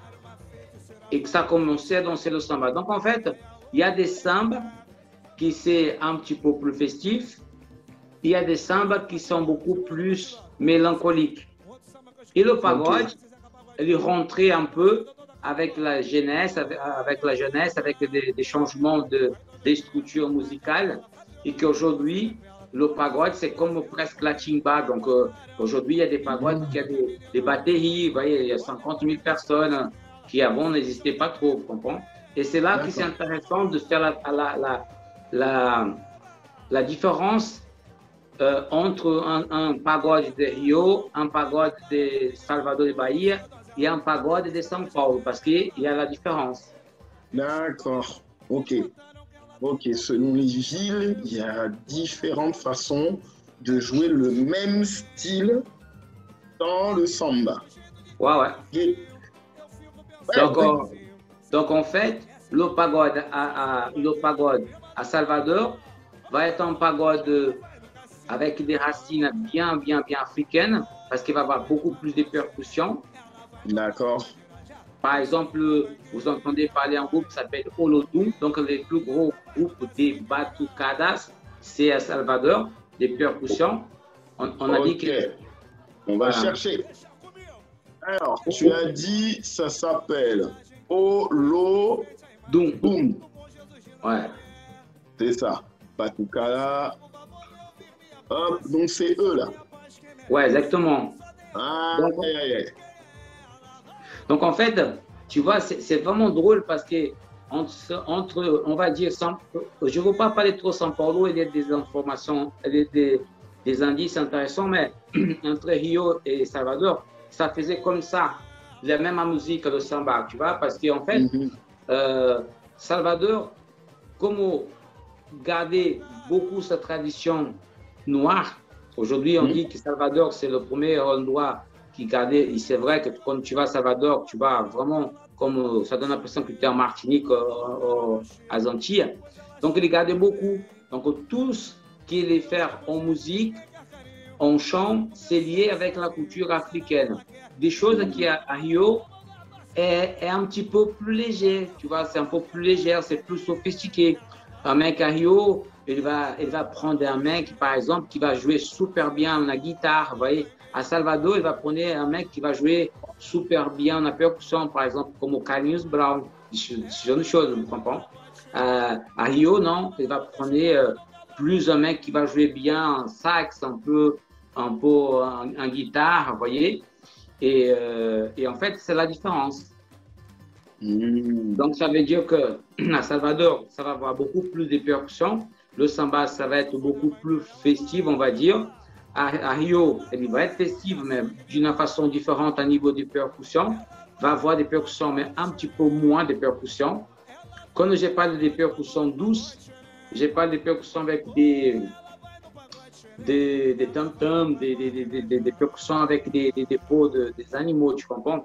et que ça commençait à danser le samba. Donc, en fait, il y a des sambas qui sont un petit peu plus festifs. Il y a des sambas qui sont beaucoup plus mélancoliques. Et le pagode, il rentrait un peu avec la jeunesse, avec des changements des structures musicales. Et qu'aujourd'hui, le pagode, c'est comme presque la timba. Donc, aujourd'hui, il y a des pagodes qui ont des batteries. Vous voyez, il y a 50 000 personnes qui avant n'existaient pas trop, vous comprenez? Et c'est là que c'est intéressant de faire la différence entre un pagode de Rio, un pagode de Salvador de Bahia et un pagode de São Paulo, parce qu'il y a la différence. D'accord, ok. Ok, selon les villes, il y a différentes façons de jouer le même style dans le samba. Ouais. Et... Donc, en fait, le pagode à Salvador va être un pagode avec des racines bien africaines, parce qu'il va avoir beaucoup plus de percussions. D'accord. Par exemple, vous entendez parler d'un groupe qui s'appelle Olodum, donc le plus gros groupe des batucadas, c'est à Salvador, des percussions. On a dit que... On va chercher. Alors, tu as dit, ça s'appelle Olodum. Ouais. C'est ça. Batucada. Hop, donc c'est eux là. Ouais, exactement. Donc en fait, tu vois, c'est vraiment drôle parce que entre on va dire, je ne veux pas parler trop São Paulo, il y a des informations, des indices intéressants, mais entre Rio et Salvador, ça faisait comme ça, la même musique que le samba, tu vois, parce qu'en fait, Salvador, comme gardé beaucoup sa tradition noire. Aujourd'hui, on dit que Salvador, c'est le premier endroit qui gardait. Et c'est vrai que quand tu vas à Salvador, tu vas vraiment, comme ça donne l'impression que tu es en Martinique, à Antilles. Donc, il gardait beaucoup. Donc, tout ce qu'il est faire en musique, en chant, c'est lié avec la culture africaine. Des choses qui, à Rio, est un petit peu plus léger, tu vois, c'est un peu plus léger, c'est plus sophistiqué. Un mec à Rio, il va prendre un mec, par exemple, qui va jouer super bien la guitare, vous voyez. À Salvador, il va prendre un mec qui va jouer super bien la percussion, par exemple, comme Carlinhos Brown, ce genre de choses, vous comprenez. À Rio, non, il va prendre plus un mec qui va jouer bien en sax, un peu en guitare, vous voyez. Et en fait, c'est la différence. Donc, ça veut dire qu'à Salvador, ça va avoir beaucoup plus de percussions. Le samba, ça va être beaucoup plus festif, on va dire. À Rio, il va être festif, mais d'une façon différente à niveau des percussions. Il va avoir des percussions, mais un petit peu moins de percussions. Quand je parle des percussions douces, je parle des percussions avec des tam-tams, des percussions avec des peaux des animaux, tu comprends?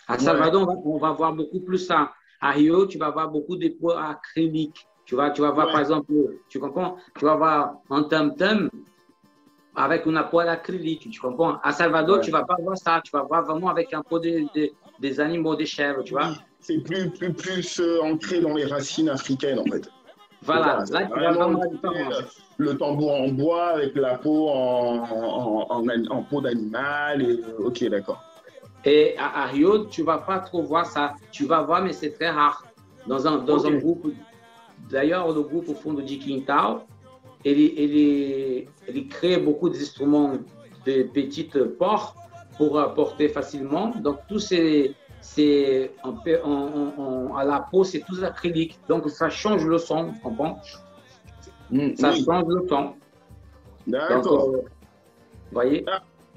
À Salvador, on va voir beaucoup plus ça. À Rio, tu vas voir beaucoup de peaux acryliques. Tu vas voir, par exemple, tu comprends? Tu vas voir un tam-tam avec une peau acrylique, tu comprends? À Salvador, tu ne vas pas voir ça. Tu vas voir vraiment avec un peau des animaux, des chèvres, tu vois? C'est plus ancré dans les racines africaines, en fait. Voilà, là, tu vas vraiment la différence. Le tambour en bois avec la peau en peau d'animal. Ok, d'accord. Et à Rio, tu ne vas pas trop voir ça. Tu vas voir, mais c'est très rare. Dans un groupe, d'ailleurs, le groupe au fond de Di Quintal, il crée beaucoup d'instruments de petites portes pour porter facilement. Donc, tout à la peau, c'est tout acrylique. Donc, ça change le son, tu comprends? Ça change le son. D'accord. Vous voyez?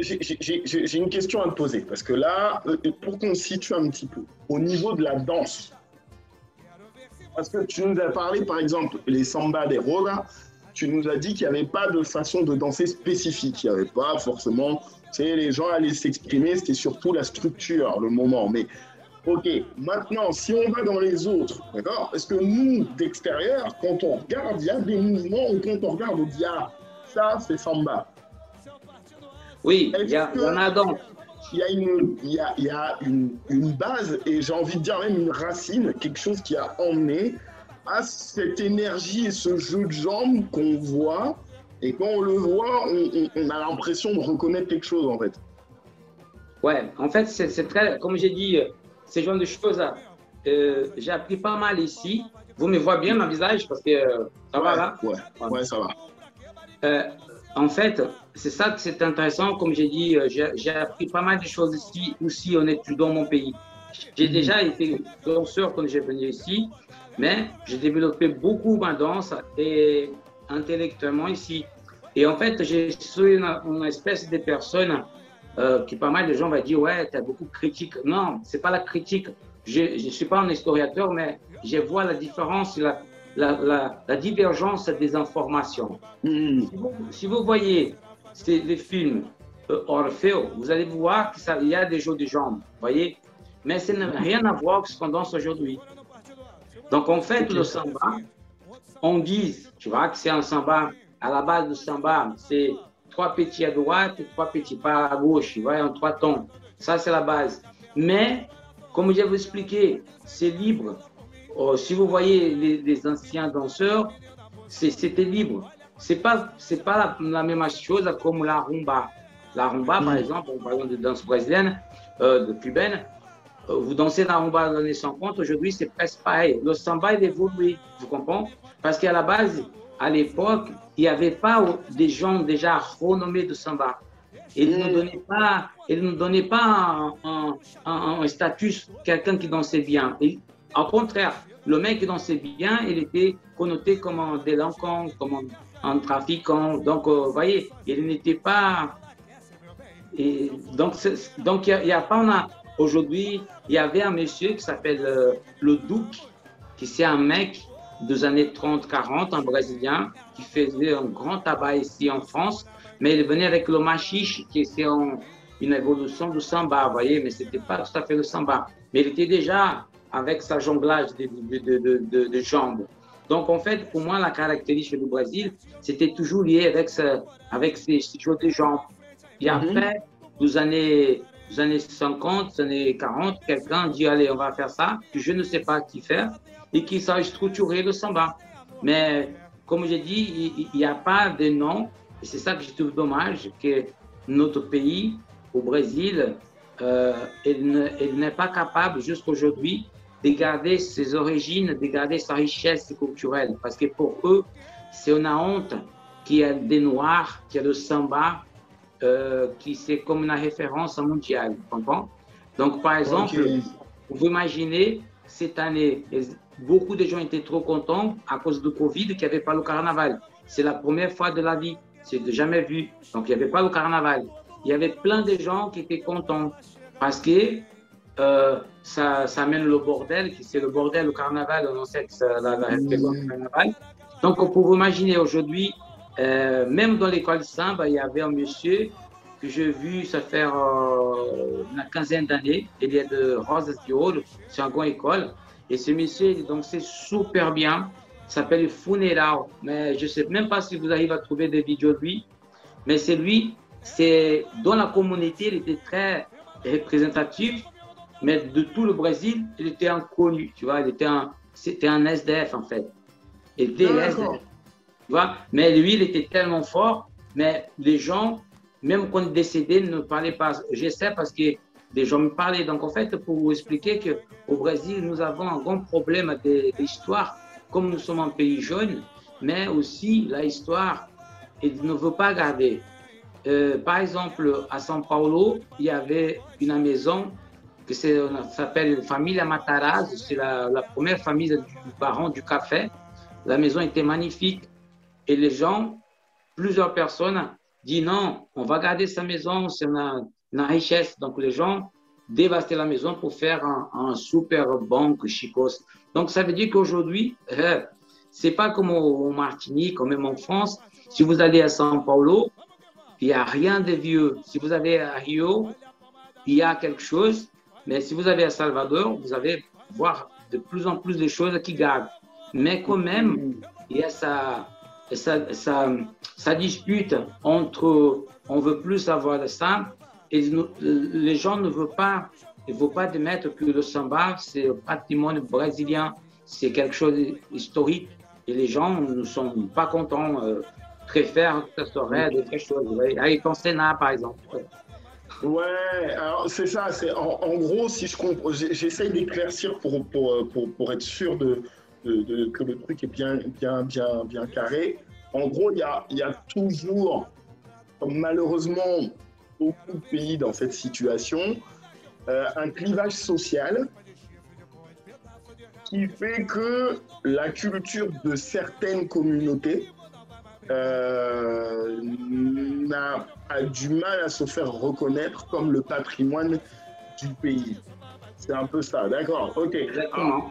J'ai une question à te poser, parce que là, pour qu'on situe un petit peu, au niveau de la danse, parce que tu nous as parlé, par exemple, les samba des roga, tu nous as dit qu'il n'y avait pas de façon de danser spécifique, il n'y avait pas forcément, tu sais, les gens allaient s'exprimer, c'était surtout la structure, le moment, mais ok, maintenant, si on va dans les autres, d'accord, est-ce que nous, d'extérieur, quand on regarde, il y a des mouvements, ou quand on regarde, on dit, ah, ça, c'est samba. Oui, il y en a donc. Il y a une base et j'ai envie de dire même une racine, quelque chose qui a emmené à cette énergie et ce jeu de jambes qu'on voit. Et quand on le voit, on a l'impression de reconnaître quelque chose en fait. Ouais, en fait, c'est très, comme j'ai dit, ces genres de choses, j'ai appris pas mal ici. Vous me voyez bien mon visage parce que ça va là? Ouais, ça va. En fait, c'est ça que c'est intéressant. Comme j'ai dit, j'ai appris pas mal de choses ici, aussi en étudiant mon pays. J'ai déjà été danseur quand j'ai venu ici, mais j'ai développé beaucoup ma danse et intellectuellement ici. Et en fait, je suis une espèce de personne qui pas mal de gens vont dire, ouais, tu as beaucoup de critiques. Non, c'est pas la critique. Je ne suis pas un historiateur, mais je vois la différence, la divergence des informations. Si vous voyez les films Orfeo, vous allez voir qu'il y a des jeux de jambes, voyez, mais ça n'a rien à voir avec ce qu'on danse aujourd'hui. Donc en fait, le samba, on dit, tu vois, que c'est un samba, à la base du samba, c'est 3 petits à droite et 3 petits pas à gauche, tu vois, en 3 tons. Ça, c'est la base. Mais, comme je vais vous expliquer, c'est libre. Si vous voyez les anciens danseurs, c'était libre. C'est pas la même chose comme la rumba. La rumba, par exemple, on parle de danse brésilienne, de cubaine, vous dansez la rumba dans les années 50, aujourd'hui c'est presque pareil. Le samba il évolue, vous comprenez? Parce qu'à la base, à l'époque, il n'y avait pas des gens déjà renommés de samba. Ils ne donnaient pas un statut, quelqu'un qui dansait bien. Et, au contraire, le mec qui dansait bien, il était connoté comme un délinquant, comme un trafiquant. Donc, vous voyez, il n'était pas... Et donc, il y a pas... Aujourd'hui, il y avait un monsieur qui s'appelle le Duc, qui c'est un mec des années 30-40, un Brésilien qui faisait un grand tabac ici en France, mais il venait avec le machiche, qui était une évolution du samba, vous voyez, mais ce n'était pas tout à fait le samba. Mais il était déjà avec sa jonglage de jambes. Donc, en fait, pour moi, la caractéristique du Brésil, c'était toujours lié avec ces jeux de jambes. Et après, aux années 50, aux années 40, quelqu'un dit, allez, on va faire ça, que je ne sais pas qui faire, et qui s'est structuré le samba. Mais, comme j'ai dit, il n'y a pas de nom, et c'est ça que je trouve dommage, que notre pays, au Brésil, il n'est pas capable, jusqu'aujourd'hui, de garder ses origines, de garder sa richesse culturelle. Parce que pour eux, c'est une honte qu'il y ait des Noirs, qu'il y ait le samba, qui c'est comme une référence mondiale. Donc, par exemple, vous imaginez, cette année, beaucoup de gens étaient trop contents à cause du Covid qu'il n'y avait pas le carnaval. C'est la première fois de la vie, c'est jamais vu. Donc, il n'y avait pas le carnaval. Il y avait plein de gens qui étaient contents parce que ça amène le bordel, c'est le bordel, le carnaval, on sait que c'est la référence du carnaval. Donc, on peut imaginer aujourd'hui, même dans l'école samba, il y avait un monsieur que j'ai vu, ça fait une quinzaine d'années, il est de Rosas de Ouro, c'est une grande école, et ce monsieur, donc c'est super bien, ça s'appelle Funeral, mais je ne sais même pas si vous arrivez à trouver des vidéos de lui, mais c'est lui, dans la communauté, il était très représentatif, mais de tout le Brésil, il était inconnu, tu vois, c'était un SDF en fait. Il était SDF, tu vois, mais lui, il était tellement fort, mais les gens, même quand il décédait, ne parlaient pas. Je sais parce que des gens me parlaient. Donc en fait, pour vous expliquer qu'au Brésil, nous avons un grand problème d'histoire, comme nous sommes un pays jeune, mais aussi l'histoire, il ne veut pas garder. Par exemple, à São Paulo, il y avait une maison qui s'appelle Família Matarazzo, c'est la première famille du baron du café. La maison était magnifique et les gens, plusieurs personnes, disent non, on va garder sa maison, c'est une richesse. Donc les gens dévastaient la maison pour faire un super banque chicos. Donc ça veut dire qu'aujourd'hui, c'est pas comme au Martinique, ou même en France. Si vous allez à São Paulo, il n'y a rien de vieux. Si vous allez à Rio, il y a quelque chose. Mais si vous allez à Salvador, vous allez voir de plus en plus de choses qui gardent. Mais quand même, il y a ça dispute entre on veut plus avoir de ça et les gens ne veulent pas admettre que le samba, c'est un patrimoine brésilien, c'est quelque chose d'historique et les gens ne sont pas contents, préfèrent que ça serait d'autres choses. Avec ton Sénat, par exemple. Ouais, alors c'est ça, en gros, si j'essaye d'éclaircir pour être sûr que le truc est bien carré. En gros, il y a toujours, malheureusement, beaucoup de pays dans cette situation, un clivage social qui fait que la culture de certaines communautés a du mal à se faire reconnaître comme le patrimoine du pays. C'est un peu ça, d'accord, ok. Alors,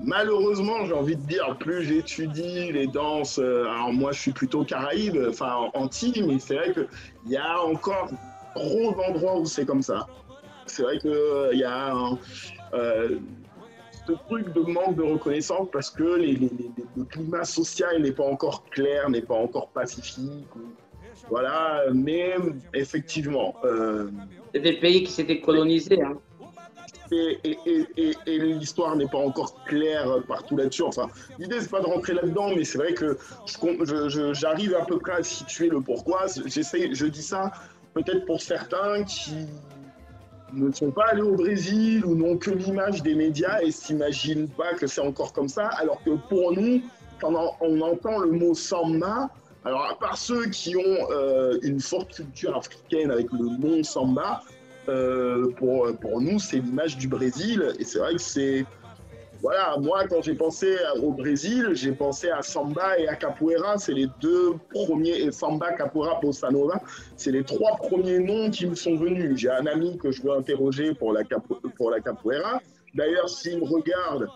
malheureusement, j'ai envie de dire, plus j'étudie les danses, alors moi je suis plutôt Caraïbes, enfin Antilles, mais c'est vrai qu'il y a encore trop d'endroits où c'est comme ça. C'est vrai qu'il y a ce truc de manque de reconnaissance parce que le climat social n'est pas encore clair, n'est pas encore pacifique. Voilà, mais effectivement. C'est des pays qui s'étaient colonisés. Hein. Et l'histoire n'est pas encore claire partout là-dessus. Enfin, l'idée, c'est pas de rentrer là-dedans, mais c'est vrai que j'arrive à peu près à situer le pourquoi. Je dis ça peut-être pour certains qui ne sont pas allés au Brésil ou n'ont que l'image des médias et s'imaginent pas que c'est encore comme ça, alors que pour nous, quand on entend le mot samba, alors à part ceux qui ont une forte culture africaine avec le nom samba, pour nous, c'est l'image du Brésil. Et c'est vrai que c'est... Voilà, moi, quand j'ai pensé au Brésil, j'ai pensé à samba et à capoeira. C'est les deux premiers, samba, capoeira, bossa nova. C'est les trois premiers noms qui me sont venus. J'ai un ami que je veux interroger pour la capoeira. D'ailleurs, s'il me regarde,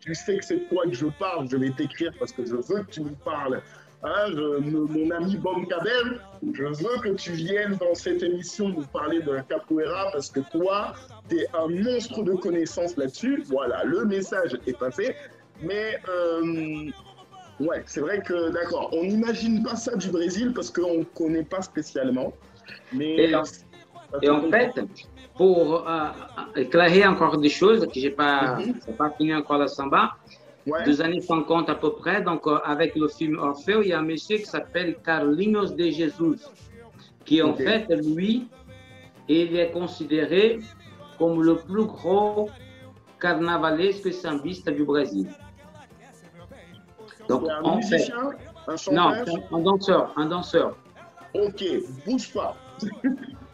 tu sais que c'est de toi que je parle, je vais t'écrire parce que je veux que tu me parles. Hein, mon ami Bom Kabel, je veux que tu viennes dans cette émission nous parler de la capoeira parce que toi, tu es un monstre de connaissances là-dessus. Voilà, le message est passé. Mais ouais, c'est vrai que, d'accord, on n'imagine pas ça du Brésil parce qu'on ne connaît pas spécialement. Mais et en fait, pour éclairer encore des choses que j'ai pas, pas fini encore la samba, des années 50 à peu près, donc avec le film Orfeu, il y a un monsieur qui s'appelle Carlinhos de Jesus, qui en fait, lui, il est considéré comme le plus gros carnavalesque sambiste du Brésil. Donc, un musicien, un chanteur? Non, un danseur. Ok, bouge pas.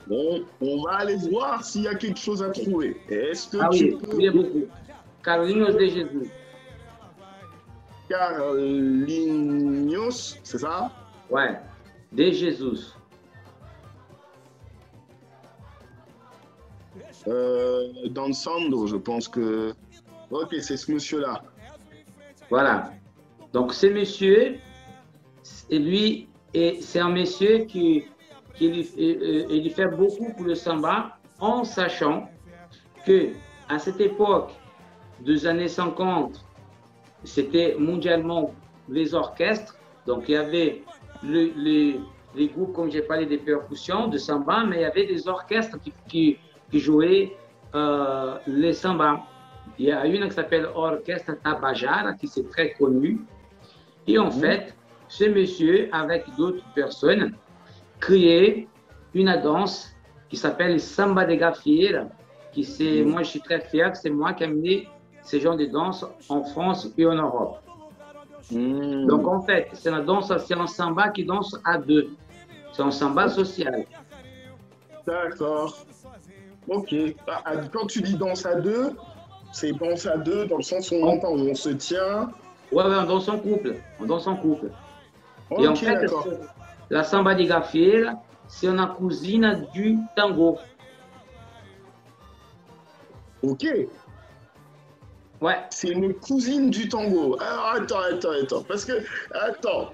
Bon, on va aller voir s'il y a quelque chose à trouver. Est-ce que tu peux... il y a beaucoup. Carlinhos de Jesus. Carlinhos, c'est ça? Ouais, de Jesus. Dançando, je pense que... Ok, c'est ce monsieur-là. Voilà. Donc, ce monsieur, et lui, c'est un monsieur qui il fait beaucoup pour le samba, en sachant que à cette époque des années 50, c'était mondialement les orchestres. Donc, il y avait les groupes, comme j'ai parlé, des percussions, de samba, mais il y avait des orchestres qui jouaient les samba. Il y a une qui s'appelle Orchestre Tabajara, qui c'est très connu. Et en fait, ce monsieur, avec d'autres personnes, créé une danse qui s'appelle Samba de Gafieira, qui c'est, moi je suis très fier que c'est moi qui ai amené ce genre de danse en France et en Europe. Donc en fait, c'est la danse, c'est un samba qui danse à deux. C'est un samba social. D'accord. Ok. Quand tu dis danse à deux, c'est danse à deux dans le sens où on se tient. Ouais, on danse en couple. On danse en couple. Okay, et en fait, la samba de Gafieira, c'est une cousine du tango. Ok. Ouais. C'est une cousine du tango. Alors, attends. Parce que,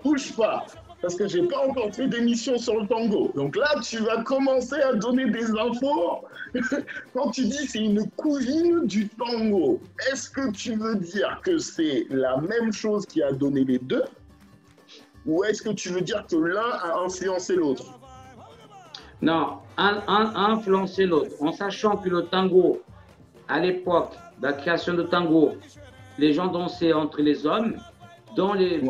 bouge pas. Parce que j'ai pas encore fait d'émission sur le tango. Donc là, tu vas commencer à donner des infos. Quand tu dis c'est une cousine du tango, est-ce que tu veux dire que c'est la même chose qui a donné les deux? Ou est-ce que tu veux dire que l'un a influencé l'autre? Non, un a influencé l'autre. En sachant que le tango, à l'époque de la création du tango, les gens dansaient entre les hommes dans les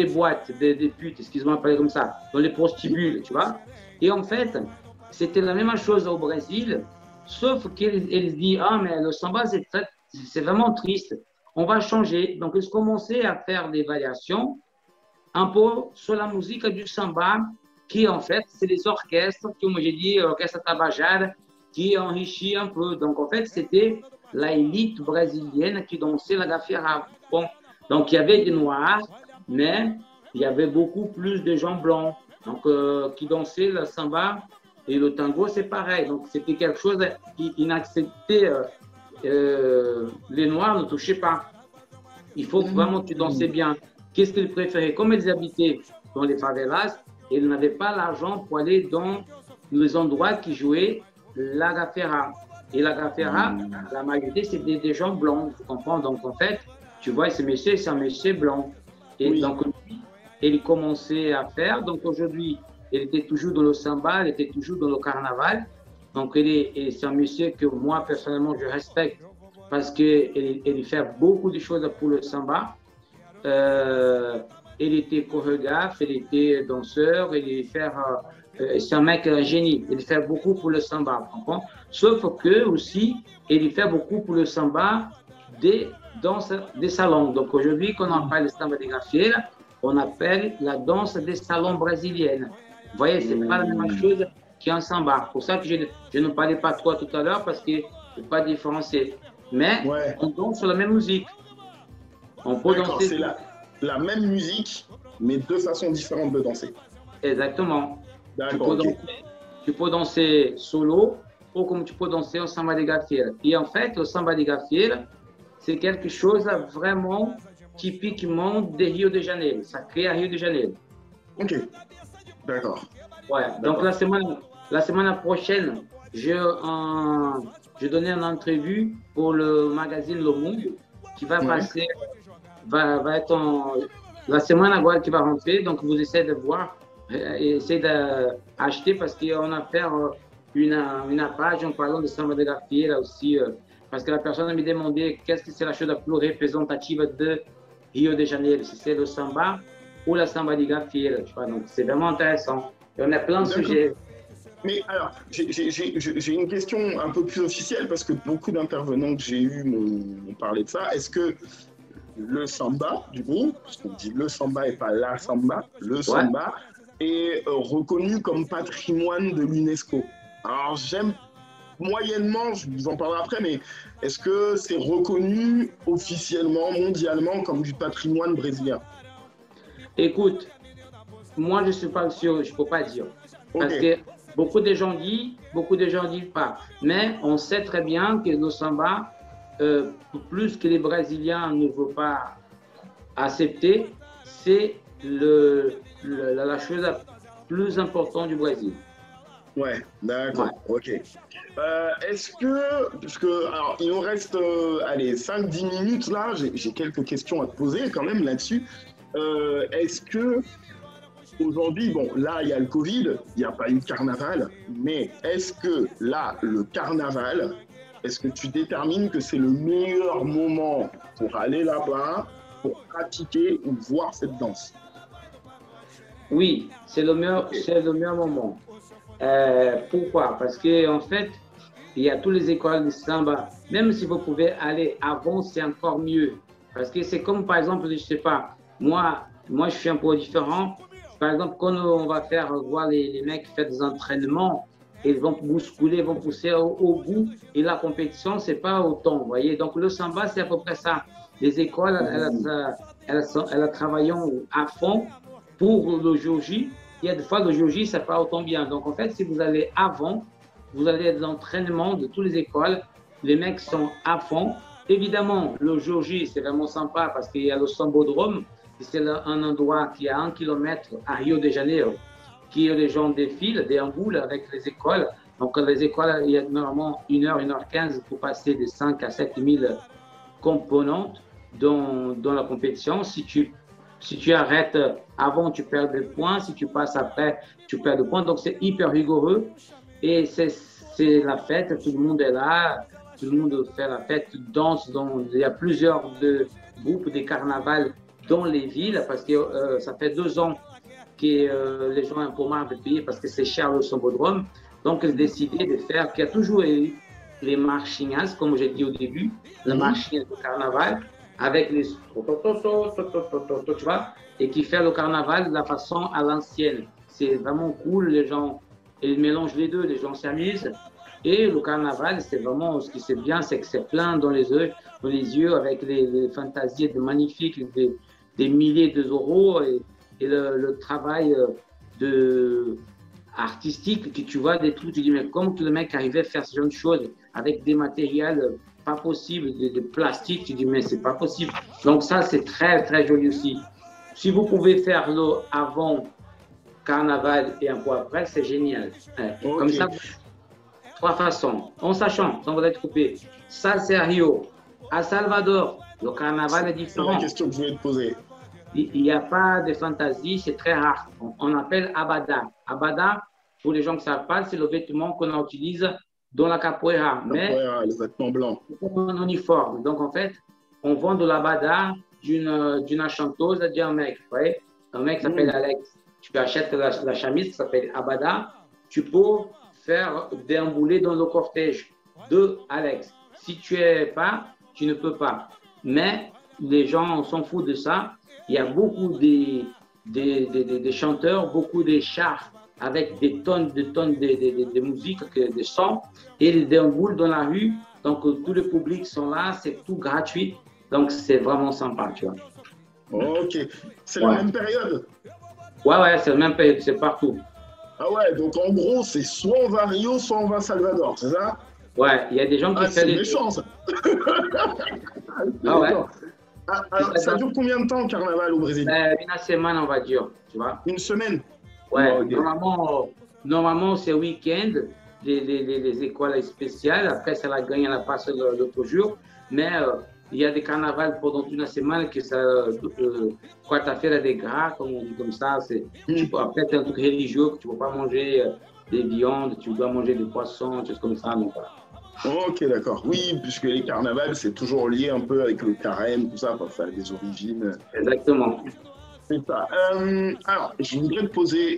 boîtes des putes, excuse-moi de parler comme ça, dans les prostibules, tu vois. Et en fait, c'était la même chose au Brésil, sauf qu'ils disent « Ah, mais le samba, c'est vraiment triste. On va changer. » Donc, ils commençaient à faire des variations un peu sur la musique du samba, qui en fait, c'est les orchestres, comme j'ai dit, l'orchestre Tabajara, qui enrichit un peu. Donc en fait, c'était la élite brésilienne qui dansait la gafieira. Bon, donc il y avait des noirs, mais il y avait beaucoup plus de gens blancs donc, qui dansaient le samba et le tango, c'est pareil. Donc c'était quelque chose d'inaccepté. Les noirs ne touchaient pas. Il faut vraiment que tu dansais bien. Qu'est-ce qu'ils préféraient? Comme ils habitaient dans les favelas, ils n'avaient pas l'argent pour aller dans les endroits qui jouaient la gafieira. Et la gafieira, la majorité, c'est des gens blancs, tu comprends? Donc, en fait, tu vois, ce monsieur, c'est un monsieur blanc. Et donc, lui, il commençait à faire. Donc, aujourd'hui, il était toujours dans le samba, il était toujours dans le carnaval. Donc, c'est un monsieur que moi, personnellement, je respecte parce qu'il fait beaucoup de choses pour le samba. Il était chorégraphe, il était danseur, c'est un mec génie. Il fait beaucoup pour le samba, comprends? Sauf que aussi, il fait beaucoup pour le samba des danses des salons. Donc aujourd'hui, quand on appelle le samba de gafieira, on appelle la danse des salons brésiliennes. Vous voyez, c'est pas la même chose qu'un samba. Pour ça que je ne parlais pas trop tout à l'heure parce que je ne peux pas différencier. Mais on danse sur la même musique. On peut danser. C'est la même musique, mais deux façons différentes de danser. Exactement. Tu peux danser solo ou comme tu peux danser au samba de gafieira. Et en fait, le samba de gafieira, c'est quelque chose vraiment typiquement de Rio de Janeiro. Ça crée à Rio de Janeiro. Ok, d'accord. Ouais, donc la semaine prochaine, je donnais une entrevue pour le magazine Le Monde qui va passer, va être la semaine qui va rentrer. Donc, vous essayez de voir, essayez d'acheter parce qu'on a fait une page en parlant de samba de gafieira aussi. Parce que la personne me demandait qu'est-ce que c'est la chose la plus représentative de Rio de Janeiro, si c'est le samba ou la samba de gafieira. Donc, c'est vraiment intéressant. Et on a plein de sujets. Mais alors, j'ai une question un peu plus officielle parce que beaucoup d'intervenants que j'ai eus m'ont parlé de ça. Est-ce que le samba, du coup, parce qu'on dit le samba et pas la samba, le samba est reconnu comme patrimoine de l'UNESCO? Alors, j'aime moyennement, je vous en parlerai après, mais est-ce que c'est reconnu officiellement, mondialement, comme du patrimoine brésilien? Écoute, moi, je ne suis pas sûr, je ne peux pas dire. Parce que beaucoup de gens disent pas. Mais on sait très bien que le samba, plus que les Brésiliens ne veulent pas accepter, c'est la chose la plus importante du Brésil. Ouais, d'accord, ok. Est-ce que, parce que, alors, il nous reste, allez, 5-10 minutes là, j'ai quelques questions à te poser quand même là-dessus. Est-ce que, aujourd'hui, bon, là, il y a le Covid, il n'y a pas eu de carnaval, mais est-ce que là, le carnaval, est-ce que tu détermines que c'est le meilleur moment pour aller là-bas, pour pratiquer ou voir cette danse? Oui, c'est le meilleur moment. Pourquoi? Parce qu'en fait, il y a toutes les écoles de samba. Même si vous pouvez aller avant, c'est encore mieux. Parce que c'est comme, par exemple, je ne sais pas, moi, je suis un peu différent. Par exemple, quand on va faire voir les mecs faire des entraînements, ils vont bousculer, ils vont pousser au bout. Et la compétition, ce n'est pas autant. Vous voyez? Donc, le samba, c'est à peu près ça. Les écoles, elles travaillent à fond pour le jour J. Il y a des fois, le jour J, ça pas autant bien. Donc, en fait, si vous allez avant, vous allez à l'entraînement de toutes les écoles. Les mecs sont à fond. Évidemment, le jour J, c'est vraiment sympa parce qu'il y a le Sambodrome. C'est un endroit qui est à 1 kilomètre à Rio de Janeiro, qui les gens défilent, déambulent avec les écoles. Donc, les écoles, il y a normalement 1h, 1h15 pour passer de 5 à 7 000 componentes dans la compétition. Si tu arrêtes avant, tu perds des points. Si tu passes après, tu perds des points. Donc, c'est hyper rigoureux. Et c'est la fête. Tout le monde est là. Tout le monde fait la fête, danse. Il y a plusieurs groupes de carnaval dans les villes parce que ça fait 2 ans que les gens ont un peu marre de payer parce que c'est cher le Sambodrome. Donc, ils ont décidé de faire, qu'il y a toujours eu les marchinhas, comme j'ai dit au début, les marchinhas de carnaval, avec les tu vois, et qui fait le carnaval de la façon à l'ancienne. C'est vraiment cool, les gens, ils mélangent les deux, les gens s'amusent. Et le carnaval, c'est vraiment, ce qui c'est bien, c'est que c'est plein dans les yeux avec les fantasies magnifiques, des milliers d'euros et le travail artistique que tu vois des trucs, tu dis mais comment que le mec arrivait à faire ce genre de choses avec des matériels pas possibles, de plastique, tu dis mais c'est pas possible. Donc ça c'est très très joli aussi. Si vous pouvez faire le avant carnaval et un peu après, c'est génial. Okay. Comme ça, 3 façons. En sachant, sans vous être coupé, ça c'est à Rio. À Salvador, le carnaval est différent. C'est la question que je voulais te poser. Il n'y a pas de fantaisie, c'est très rare. On appelle abada. Abada, pour les gens qui ne savent pas, c'est le vêtement qu'on utilise dans la capoeira. Mais le vêtement blanc. C'est comme un uniforme. Donc, en fait, on vend de l'abada d'une chanteuse d'un mec. Vous voyez? Un mec s'appelle Alex. Tu achètes la chemise qui s'appelle abada. Tu peux faire déambuler dans le cortège de Alex. Si tu n'es pas, tu ne peux pas. Mais les gens s'en foutent de ça. Il y a beaucoup de chanteurs, beaucoup de chars avec des tonnes de musique, de sons, et ils déambulent dans la rue. Donc, tout le public sont là, c'est tout gratuit. Donc, c'est vraiment sympa, tu vois. Ok. C'est la même période? Ouais, c'est la même période, c'est partout. Ah ouais, donc en gros, c'est soit on va à Rio, soit on va à Salvador, c'est ça? Ouais, il y a des gens qui c'est méchant, ça. Ah ouais. D'accord. Ah, alors, ça dure combien de temps, le carnaval au Brésil? Une semaine, on va dire, tu vois. Une semaine? Ouais, Oh, ok. normalement c'est week-end, les écoles spéciales. Après, ça la gagne, elle passe l'autre jour. Mais il y a des carnavals pendant une semaine que ça, quarta-feira de gras, comme on dit comme ça. Après, c'est un truc religieux que tu ne peux pas manger des viandes, tu dois manger des poissons, des choses comme ça. Donc, voilà. Ok, d'accord. Oui, puisque les carnavals, c'est toujours lié un peu avec le carême, tout ça, quoi. Ça a des origines. Exactement. C'est ça. Alors, je voudrais te poser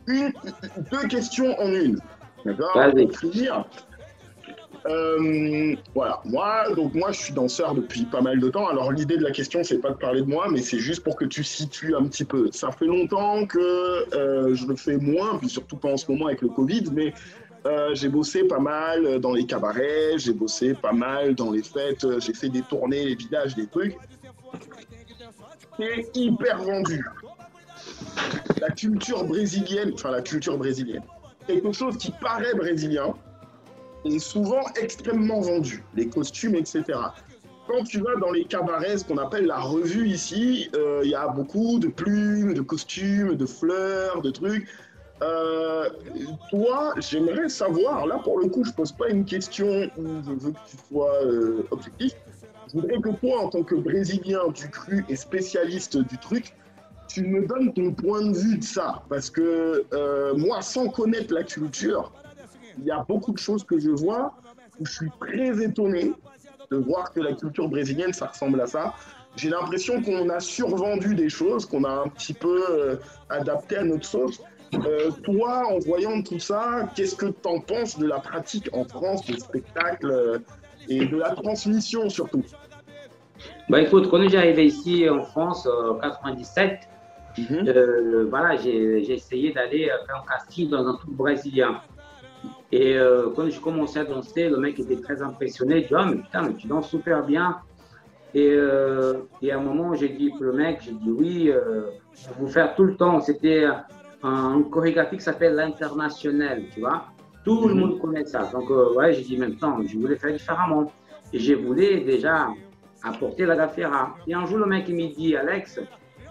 deux questions en une. D'accord? Vas-y. Pour finir. Voilà, moi, je suis danseur depuis pas mal de temps. Alors, l'idée de la question, c'est pas de parler de moi, mais c'est juste pour que tu situes un petit peu. Ça fait longtemps que je le fais moins, puis surtout pas en ce moment avec le Covid, mais j'ai bossé pas mal dans les cabarets, j'ai bossé pas mal dans les fêtes, j'ai fait des tournées, les villages, des trucs. C'est hyper vendu. La culture brésilienne, quelque chose qui paraît brésilien, est souvent extrêmement vendu, les costumes, etc. Quand tu vas dans les cabarets, ce qu'on appelle la revue ici, il y a beaucoup de plumes, de costumes, de fleurs, de trucs. Toi, j'aimerais savoir, là pour le coup, je pose pas une question où je veux que tu sois objectif. Je voudrais que toi, en tant que Brésilien du cru et spécialiste du truc, tu me donnes ton point de vue de ça. Parce que moi, sans connaître la culture, il y a beaucoup de choses que je vois où je suis très étonné de voir que la culture brésilienne, ça ressemble à ça. J'ai l'impression qu'on a survendu des choses, qu'on a un petit peu adapté à notre sauce. Toi, en voyant tout ça, qu'est-ce que tu en penses de la pratique en France des spectacles et de la transmission surtout? Bah, écoute, quand j'arrivé ici en France en 97, voilà, j'ai essayé d'aller faire un casting dans un truc brésilien. Et quand j'ai commencé à danser, le mec était très impressionné. Il dit, oh, mais putain, mais tu danses super bien. Et à un moment, j'ai dit pour le mec, j'ai dit oui, je vais vous faire tout le temps. C'était un chorégraphie qui s'appelle l'International, tu vois. Tout le monde connaît ça. Donc, ouais, j'ai dit maintenant, je voulais faire différemment. Et je voulais déjà apporter la gaffiera. Et un jour, le mec il me dit, Alex,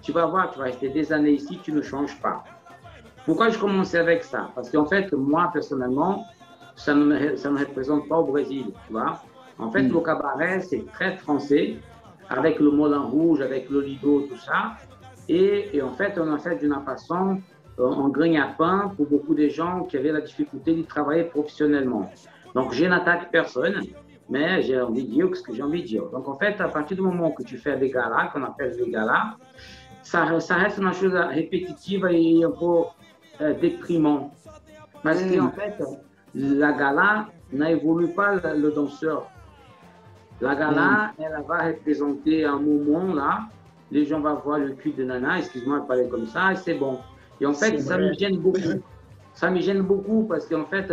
tu vas voir, tu vas rester des années ici, tu ne changes pas. Pourquoi je commençais avec ça? Parce qu'en fait, moi, personnellement, ça ne me représente pas au Brésil, tu vois. En fait, le cabaret, c'est très français, avec le Moulin Rouge, avec le Lido, tout ça. Et en fait, on a fait d'une façon en grignatin pour beaucoup de gens qui avaient la difficulté de travailler professionnellement. Donc, je n'attaque personne, mais j'ai envie de dire ce que j'ai envie de dire. Donc, en fait, à partir du moment que tu fais des galas, qu'on appelle des galas, ça reste une chose répétitive et un peu déprimant. Parce qu'en fait, la gala n'évolue pas le danseur. La gala, elle va représenter un moment là, les gens vont voir le cul de Nana, excuse-moi de parler comme ça, et c'est bon. Et en fait, ça me gêne beaucoup. Ça me gêne beaucoup parce qu'en fait,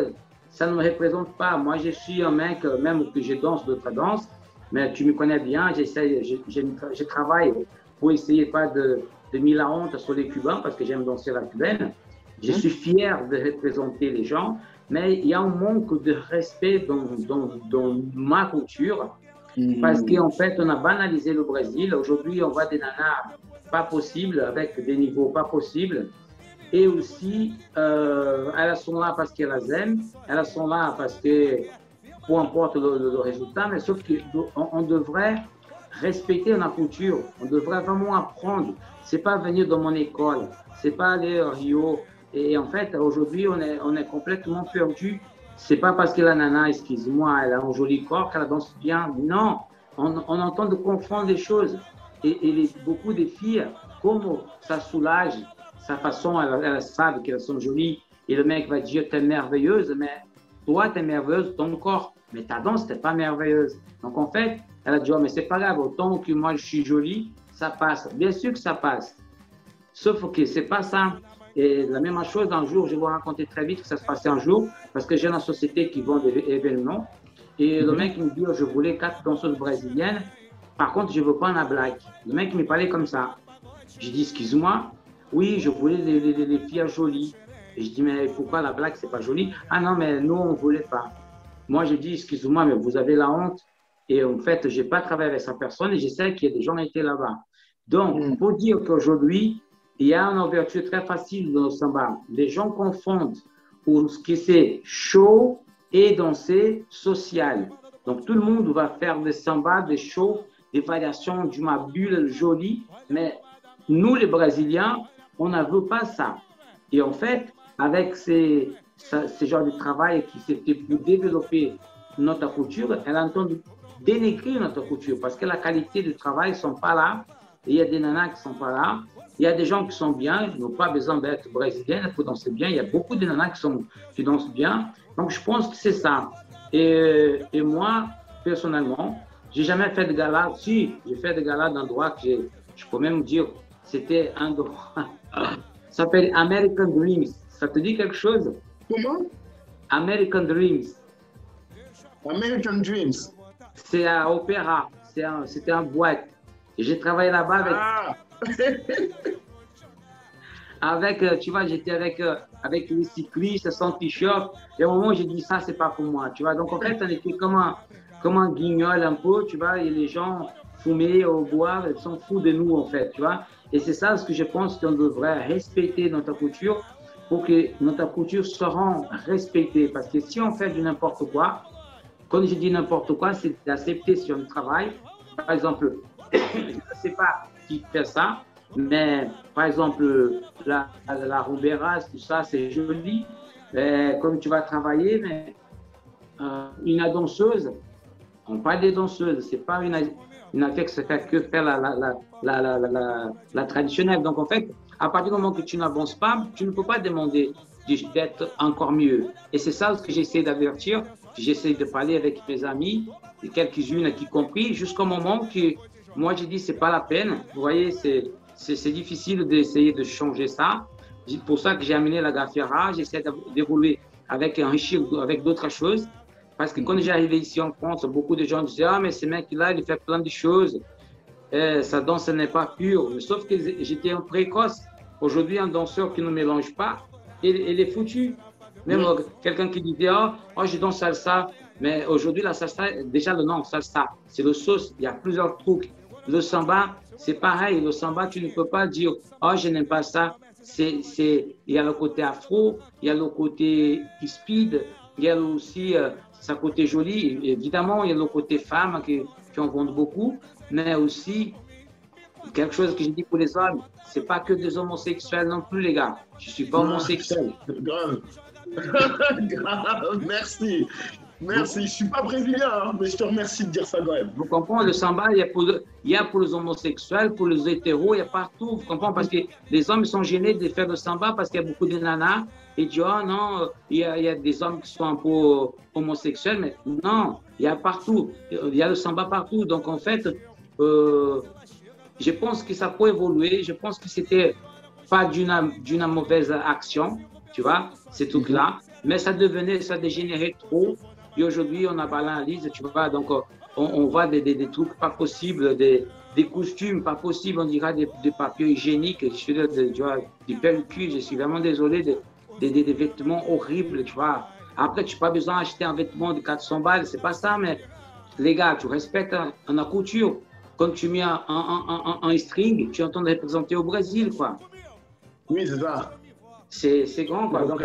ça ne me représente pas. Moi, je suis un mec, même que je danse d'autres danses, mais tu me connais bien, je travaille pour essayer pas de mis la honte sur les Cubains parce que j'aime danser la cubaine. Je suis fier de représenter les gens, mais il y a un manque de respect dans ma culture parce qu'en fait, on a banalisé le Brésil. Aujourd'hui, on voit des nanas pas possibles, avec des niveaux pas possibles. Et aussi, elles sont là parce qu'elles aiment, elles sont là parce que, peu importe le résultat, mais sauf qu'on devrait respecter la culture, on devrait vraiment apprendre. C'est pas venir dans mon école, c'est pas aller à Rio. Et en fait, aujourd'hui, on est complètement perdu. C'est pas parce que la nana, excuse-moi, elle a un joli corps qu'elle danse bien. Non, on entend de confondre les choses. Et beaucoup de filles, comme ça soulage, sa façon, elles savent qu'elles sont jolies. Et le mec va dire, t'es merveilleuse, mais toi, t'es merveilleuse, ton corps. Mais ta danse, t'es pas merveilleuse. Donc en fait, elle a dit, oh, mais c'est pas grave, autant que moi je suis jolie, ça passe. Bien sûr que ça passe. Sauf que c'est pas ça. Et la même chose, un jour, je vais vous raconter très vite que ça se passait un jour, parce que j'ai une société qui vend des événements. Et le mec me dit, oh, je voulais 4 danseuses brésiliennes. Par contre, je ne veux pas un black. Le mec me parlait comme ça. Je dis, excuse-moi, oui, je voulais les filles jolies. Et je dis, mais pourquoi la black, c'est pas joli? Ah non, mais nous, on ne voulait pas. moi, je dis, excusez-moi, mais vous avez la honte. Et en fait, je n'ai pas travaillé avec cette personne et je sais qu'il y a des gens qui étaient là-bas. Donc, pour dire qu'aujourd'hui, il y a une ouverture très facile dans le samba. Les gens confondent pour ce qui c'est show et danser social. Donc, tout le monde va faire des samba, des shows, des variations du mabule joli, mais nous, les Brésiliens, on ne veut pas ça. Et en fait, avec ce genre de travail qui s'est fait pour développer notre culture, elle a entendu dénigrer notre culture parce que la qualité du travail ne sont pas là. Et il y a des nanas qui ne sont pas là. Il y a des gens qui sont bien, qui n'ont pas besoin d'être brésiliennes pour danser bien. Il y a beaucoup de nanas qui dansent bien. Donc, je pense que c'est ça. Et moi, personnellement, je n'ai jamais fait de gala. Si, j'ai fait des galas d'endroits que je peux même dire c'était un endroit. Ça s'appelle American Dreams. Ça te dit quelque chose? Comment? American Dreams. American Dreams. C'est à Opéra. C'était en boîte. J'ai travaillé là-bas avec. Ah. Avec, tu vois, j'étais avec les cyclistes sans t-shirt. Et au moment où j'ai dit ça, c'est pas pour moi. Tu vois, donc en fait, on était comme un guignol un peu, tu vois, et les gens fumaient au bois, ils s'en foutent de nous en fait, tu vois. Et c'est ça ce que je pense qu'on devrait respecter notre culture pour que notre culture soit respectée. Parce que si on fait du n'importe quoi, quand je dis n'importe quoi, c'est d'accepter sur le travail. Par exemple, je ne sais pas qui fait ça, mais par exemple, la Roubéras, tout ça, c'est joli. Mais comme tu vas travailler, mais une danseuse, on parle des danseuses, c'est pas une affaire que faire la traditionnelle. Donc en fait, à partir du moment que tu n'avances pas, tu ne peux pas demander d'être encore mieux. Et c'est ça ce que j'essaie d'avertir. J'essaie de parler avec mes amis, quelques-unes qui compris, jusqu'au moment que moi j'ai dit c'est pas la peine. Vous voyez, c'est difficile d'essayer de changer ça. C'est pour ça que j'ai amené la Gaffiera. J'essaie d'évoluer enrichir avec d'autres choses. Parce que quand j'ai arrivé ici en France, beaucoup de gens disaient ah mais ce mec-là il fait plein de choses. Sa danse n'est pas pure. Sauf que j'étais un précoce. Aujourd'hui un danseur qui ne mélange pas, il est foutu. Même quelqu'un qui disait oh je danse salsa, mais aujourd'hui la salsa, déjà le nom salsa, c'est le sauce, il y a plusieurs trucs. Le samba, c'est pareil, le samba tu ne peux pas dire oh je n'aime pas ça. Il y a le côté afro, il y a le côté speed, il y a aussi sa côté joli. Évidemment, il y a le côté femme qui en vendent beaucoup, mais aussi quelque chose que j'ai dit pour les hommes, c'est pas que des homosexuels non plus les gars. Je suis pas homosexuel. Grave. Grave, merci. Merci, je ne suis pas brésilien, hein, mais je te remercie de dire ça quand même. Vous comprenez, le samba, il y a pour les homosexuels, pour les hétéros, il y a partout, vous comprenez, parce que les hommes sont gênés de faire le samba parce qu'il y a beaucoup de nanas, et disent, oh non, il y a des hommes qui sont un peu homosexuels, mais non, il y a partout, il y a le samba partout, donc en fait, je pense que ça peut évoluer, je pense que c'était pas d'une mauvaise action, tu vois, ces trucs-là, mais ça dégénérait trop. Et aujourd'hui, on a banalisé, tu vois, donc on voit des trucs pas possibles, des costumes pas possibles, on dirait des papiers hygiéniques, tu vois, des pellicules, je suis vraiment désolé, des vêtements horribles, tu vois. Après, tu n'as pas besoin d'acheter un vêtement de 400 balles, c'est pas ça, mais les gars, tu respectes la couture. Quand tu mets un string, tu entends représenter au Brésil, quoi. Oui, c'est ça. C'est grand, quoi. Donc,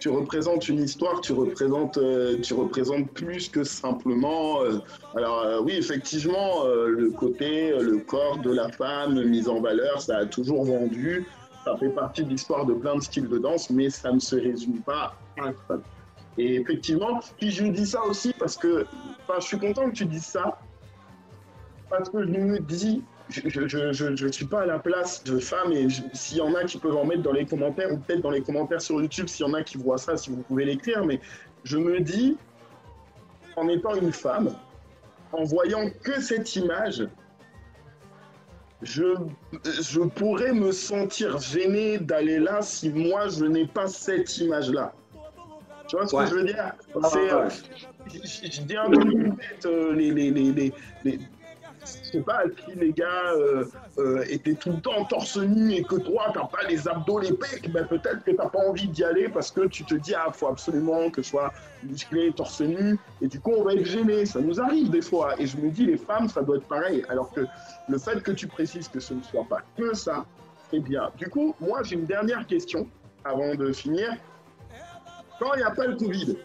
tu représentes une histoire, tu représentes plus que simplement. Oui, effectivement, le corps de la femme mis en valeur, ça a toujours vendu. Ça fait partie de l'histoire de plein de styles de danse, mais ça ne se résume pas à ça. Et effectivement, puis je dis ça aussi parce que, je suis content que tu dises ça, parce que je me dis, je ne suis pas à la place de femmes et s'il y en a qui peuvent en mettre dans les commentaires ou peut-être dans les commentaires sur YouTube, s'il y en a qui voient ça, si vous pouvez l'écrire, mais je me dis, en étant une femme, en voyant que cette image, je pourrais me sentir gêné d'aller là si moi je n'ai pas cette image-là. Tu vois ce que je veux dire? Je dis un peu bête, je sais pas si les gars étaient tout le temps torse nu et que toi, t'as pas les abdos, les pecs, ben peut-être que t'as pas envie d'y aller parce que tu te dis, ah, faut absolument que je sois musclé, torse nu, et du coup, on va être gêné. Ça nous arrive des fois. Et je me dis, les femmes, ça doit être pareil. Alors que le fait que tu précises que ce ne soit pas que ça, c'est bien. Du coup, moi, j'ai une dernière question avant de finir. Quand il n'y a pas le Covid,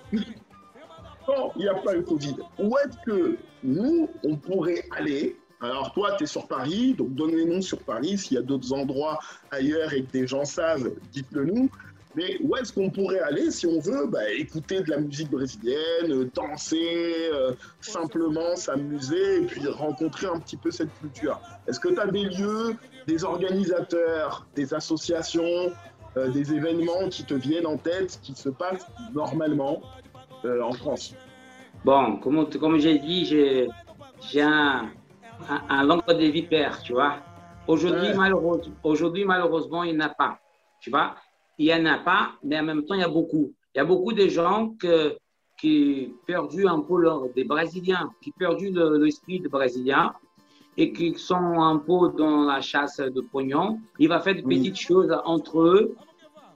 quand il n'y a pas le Covid, où est-ce que nous, on pourrait aller? Alors toi, tu es sur Paris, donc donnez-nous sur Paris. S'il y a d'autres endroits ailleurs et que des gens savent, dites-le nous. Mais où est-ce qu'on pourrait aller si on veut écouter de la musique brésilienne, danser, simplement s'amuser et puis rencontrer un petit peu cette culture? Est-ce que tu as des lieux, des organisateurs, des associations, des événements qui te viennent en tête, qui se passent normalement en France? Bon, comme j'ai dit, j'ai un langue de vipère, tu vois. Aujourd'hui, malheureusement, il n'y en a pas, tu vois. Il n'y en a pas, mais en même temps, il y a beaucoup. Il y a beaucoup de gens qui ont perdu un peu des Brésiliens, qui ont perdu l'esprit des Brésiliens et qui sont un peu dans la chasse de pognon. Il va faire des petites choses entre eux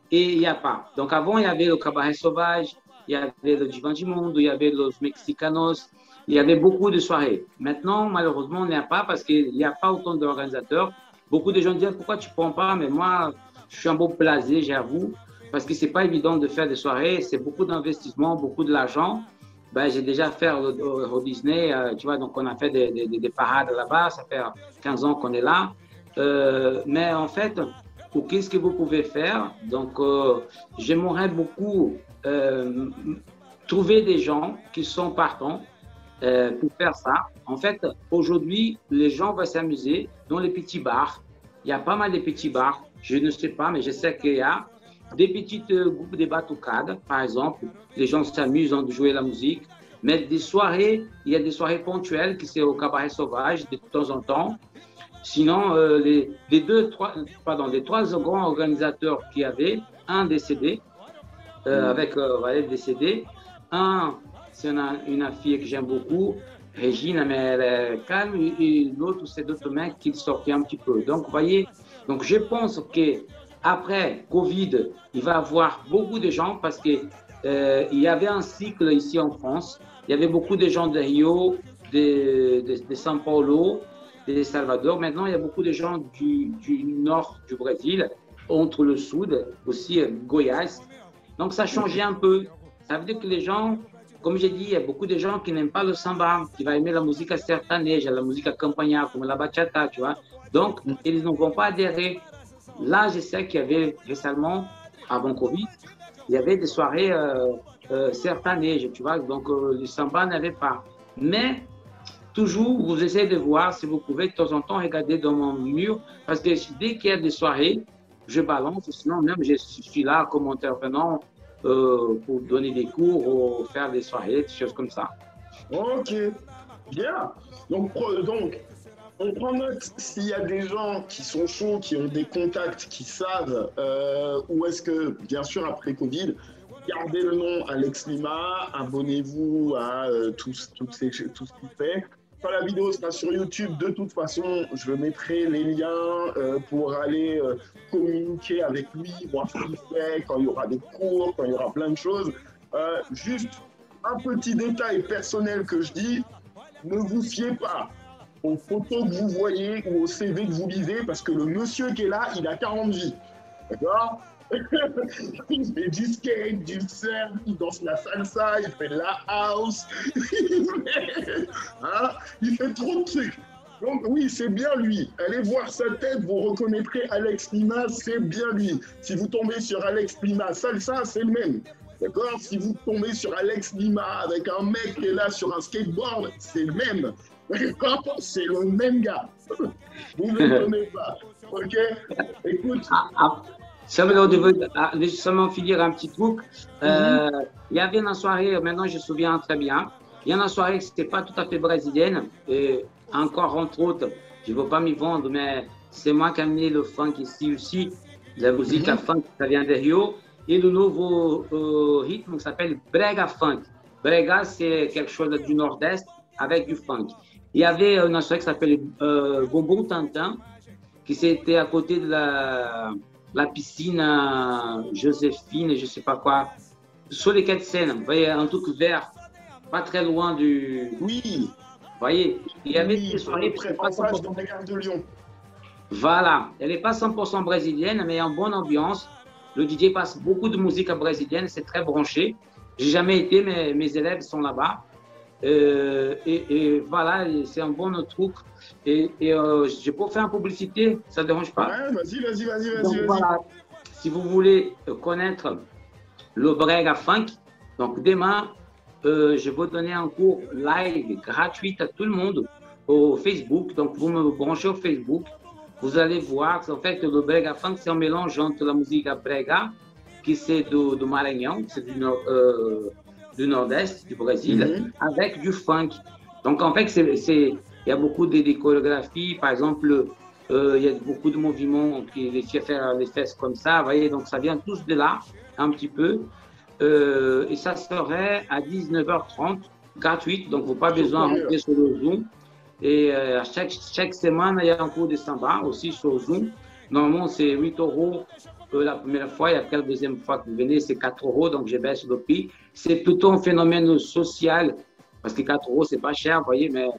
et il n'y a pas. Donc avant, il y avait le cabaret sauvage, il y avait le Divan du Monde, il y avait los Mexicanos, il y avait beaucoup de soirées. Maintenant, malheureusement, on n'y a pas parce qu'il n'y a pas autant d'organisateurs. Beaucoup de gens disent pourquoi tu ne prends pas, mais moi, je suis un peu blasé, j'avoue, parce que ce n'est pas évident de faire des soirées, c'est beaucoup d'investissement, beaucoup de l'argent. J'ai déjà fait au Disney, tu vois, donc on a fait des parades là-bas, ça fait 15 ans qu'on est là. Mais en fait, qu'est-ce que vous pouvez faire? Donc, j'aimerais beaucoup trouver des gens qui sont partants pour faire ça. En fait, aujourd'hui, les gens vont s'amuser dans les petits bars. Il y a pas mal de petits bars. Je ne sais pas, mais je sais qu'il y a des petits groupes de batucades, par exemple. Les gens s'amusent de jouer la musique. Mais des soirées, il y a des soirées ponctuelles qui c'est au cabaret sauvage de temps en temps. Sinon, les trois grands organisateurs qu'il y avait, un décédé, décédé. Un, c'est une fille que j'aime beaucoup, Régine, mais elle est calme, et l'autre, c'est d'autres mecs qui sortaient un petit peu. Donc, vous voyez, donc je pense qu'après Covid, il va y avoir beaucoup de gens parce qu'il y avait un cycle ici en France. Il y avait beaucoup de gens de Rio, de São Paulo, de Salvador. Maintenant, il y a beaucoup de gens du nord du Brésil, entre le sud, aussi Goiás. Donc, ça a changé un peu. Ça veut dire que les gens, comme j'ai dit, il y a beaucoup de gens qui n'aiment pas le samba, qui vont aimer la musique sertaneja, la musique campagnarde, comme la bachata, tu vois. Donc, ils ne vont pas adhérer. Là, je sais qu'il y avait récemment, avant Covid, il y avait des soirées sertanejas, tu vois. Donc, le samba n'avait pas. Mais, toujours, vous essayez de voir si vous pouvez de temps en temps regarder dans mon mur, parce que dès qu'il y a des soirées, je balance, sinon même je suis là comme intervenant pour donner des cours ou faire des soirées, des choses comme ça. Ok, bien. Donc on prend note s'il y a des gens qui sont chauds, qui ont des contacts, qui savent où est-ce que, bien sûr, après Covid, gardez le nom Alex Lima, abonnez-vous à tout ce qu'il fait. Quand la vidéo sera sur YouTube, de toute façon, je mettrai les liens pour aller communiquer avec lui, voir ce qu'il fait, quand il y aura des cours, quand il y aura plein de choses. Juste un petit détail personnel que je dis, ne vous fiez pas aux photos que vous voyez ou au CV que vous lisez, parce que le monsieur qui est là, il a 40 vies. D'accord? Il fait du skate, du surf, il danse la salsa, il fait la house, il fait trop de trucs. Donc oui, c'est bien lui. Allez voir sa tête, vous reconnaîtrez Alex Lima, c'est bien lui. Si vous tombez sur Alex Lima salsa, c'est le même. D'accord? Si vous tombez sur Alex Lima avec un mec qui est là sur un skateboard, c'est le même. D'accord? C'est le même gars. Vous ne le connaissez pas. Ok? Écoute. Je veux seulement finir un petit truc. Il y avait une soirée, maintenant je me souviens très bien, il y a une soirée qui n'était pas tout à fait brésilienne, et encore entre autres, je ne veux pas m'y vendre, mais c'est moi qui ai amené le funk ici aussi, la musique à funk, ça vient de Rio, et le nouveau rythme s'appelle Brega Funk. Brega, c'est quelque chose du nord-est avec du funk. Il y avait une soirée qui s'appelait Bonbon Tintin, qui c'était à côté de la piscine Joséphine, je ne sais pas quoi, sur les 4 scènes. Vous voyez, un truc vert, pas très loin du. Oui. Vous voyez, il y avait des soirées. Dans la gare de Lyon. Voilà, elle n'est pas 100% brésilienne, mais en bonne ambiance. Le DJ passe beaucoup de musique brésilienne, c'est très branché. J'ai jamais été, mais mes élèves sont là-bas. Et voilà, c'est un bon truc. Et je peux faire une publicité, ça ne dérange pas? Ouais, vas-y. Voilà, si vous voulez connaître le brega funk, donc demain, je vais donner un cours live gratuit à tout le monde au Facebook. Donc vous me branchez au Facebook. Vous allez voir qu'en fait, le brega funk, c'est un mélange entre la musique brega, qui c'est du Maranhão, c'est du nord-est du Brésil, avec du funk. Donc en fait, il y a beaucoup de chorégraphies, par exemple, il y a beaucoup de mouvements qui les fait faire les fesses comme ça, vous voyez, donc ça vient tous de là, un petit peu. Et ça serait à 19h30, gratuit, donc vous n'avez pas besoin de rentrer sur le Zoom. Et chaque semaine, il y a un cours de samba aussi sur Zoom. Normalement, c'est 8 € la première fois, et après la deuxième fois que vous venez, c'est 4 €, donc je baisse le prix. C'est plutôt un phénomène social, parce que 4 €, c'est pas cher, vous voyez, mais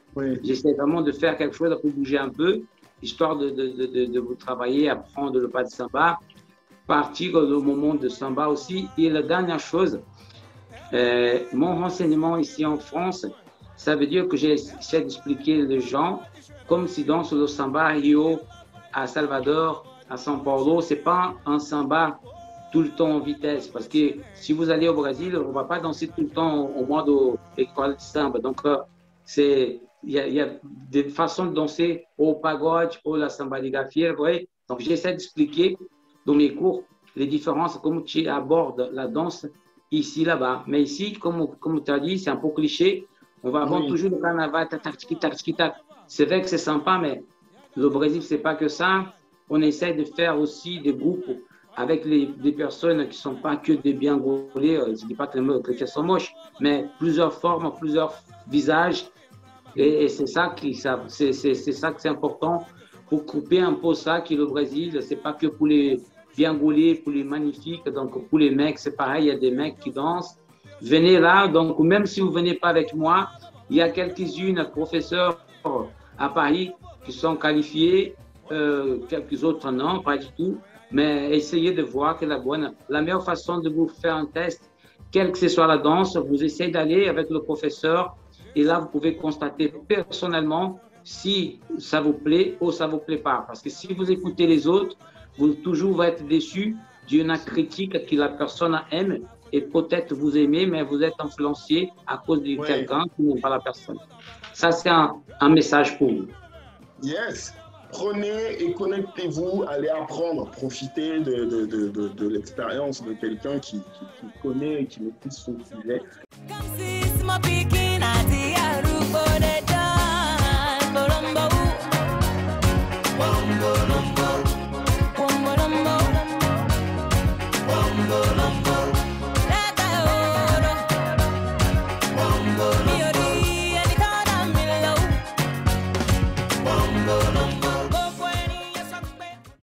j'essaie vraiment de faire quelque chose pour bouger un peu, histoire de vous travailler, apprendre le pas de samba, partir le moment de samba aussi. Et la dernière chose, mon renseignement ici en France, ça veut dire que j'essaie d'expliquer aux gens comme si dans le samba à Rio, à Salvador, à São Paulo, ce n'est pas un samba tout le temps en vitesse. Parce que si vous allez au Brésil, on ne va pas danser tout le temps au mode école de samba. Donc, il y a des façons de danser au pagode, au la samba de gaffière. Donc, j'essaie d'expliquer dans mes cours les différences, comment tu abordes la danse ici, là-bas. Mais ici, comme tu as dit, c'est un peu cliché. On va avoir toujours le carnaval, c'est vrai que c'est sympa, mais le Brésil, ce n'est pas que ça. On essaie de faire aussi des groupes avec des personnes qui ne sont pas que des bien gaulés. Je ne dis pas que les filles sont moches, mais plusieurs formes, plusieurs visages. Et c'est ça c'est important pour couper un peu ça, que le Brésil, ce n'est pas que pour les bien gaulés, pour les magnifiques. Donc, pour les mecs, c'est pareil, il y a des mecs qui dansent. Venez là, donc même si vous ne venez pas avec moi, il y a quelques-unes professeurs à Paris qui sont qualifiés, quelques autres non, pas du tout, mais essayez de voir que la meilleure façon de vous faire un test, quelle que soit la danse, vous essayez d'aller avec le professeur et là vous pouvez constater personnellement si ça vous plaît ou ça ne vous plaît pas. Parce que si vous écoutez les autres, vous toujours être déçu d'une critique que la personne aime. Et peut-être vous aimez, mais vous êtes influencé à cause de quelqu'un qui n'aime pas la personne. Ça, c'est un message pour vous. Yes. Prenez et connectez-vous, allez apprendre, profitez de l'expérience de quelqu'un qui connaît et qui maîtrise son sujet. Bombo,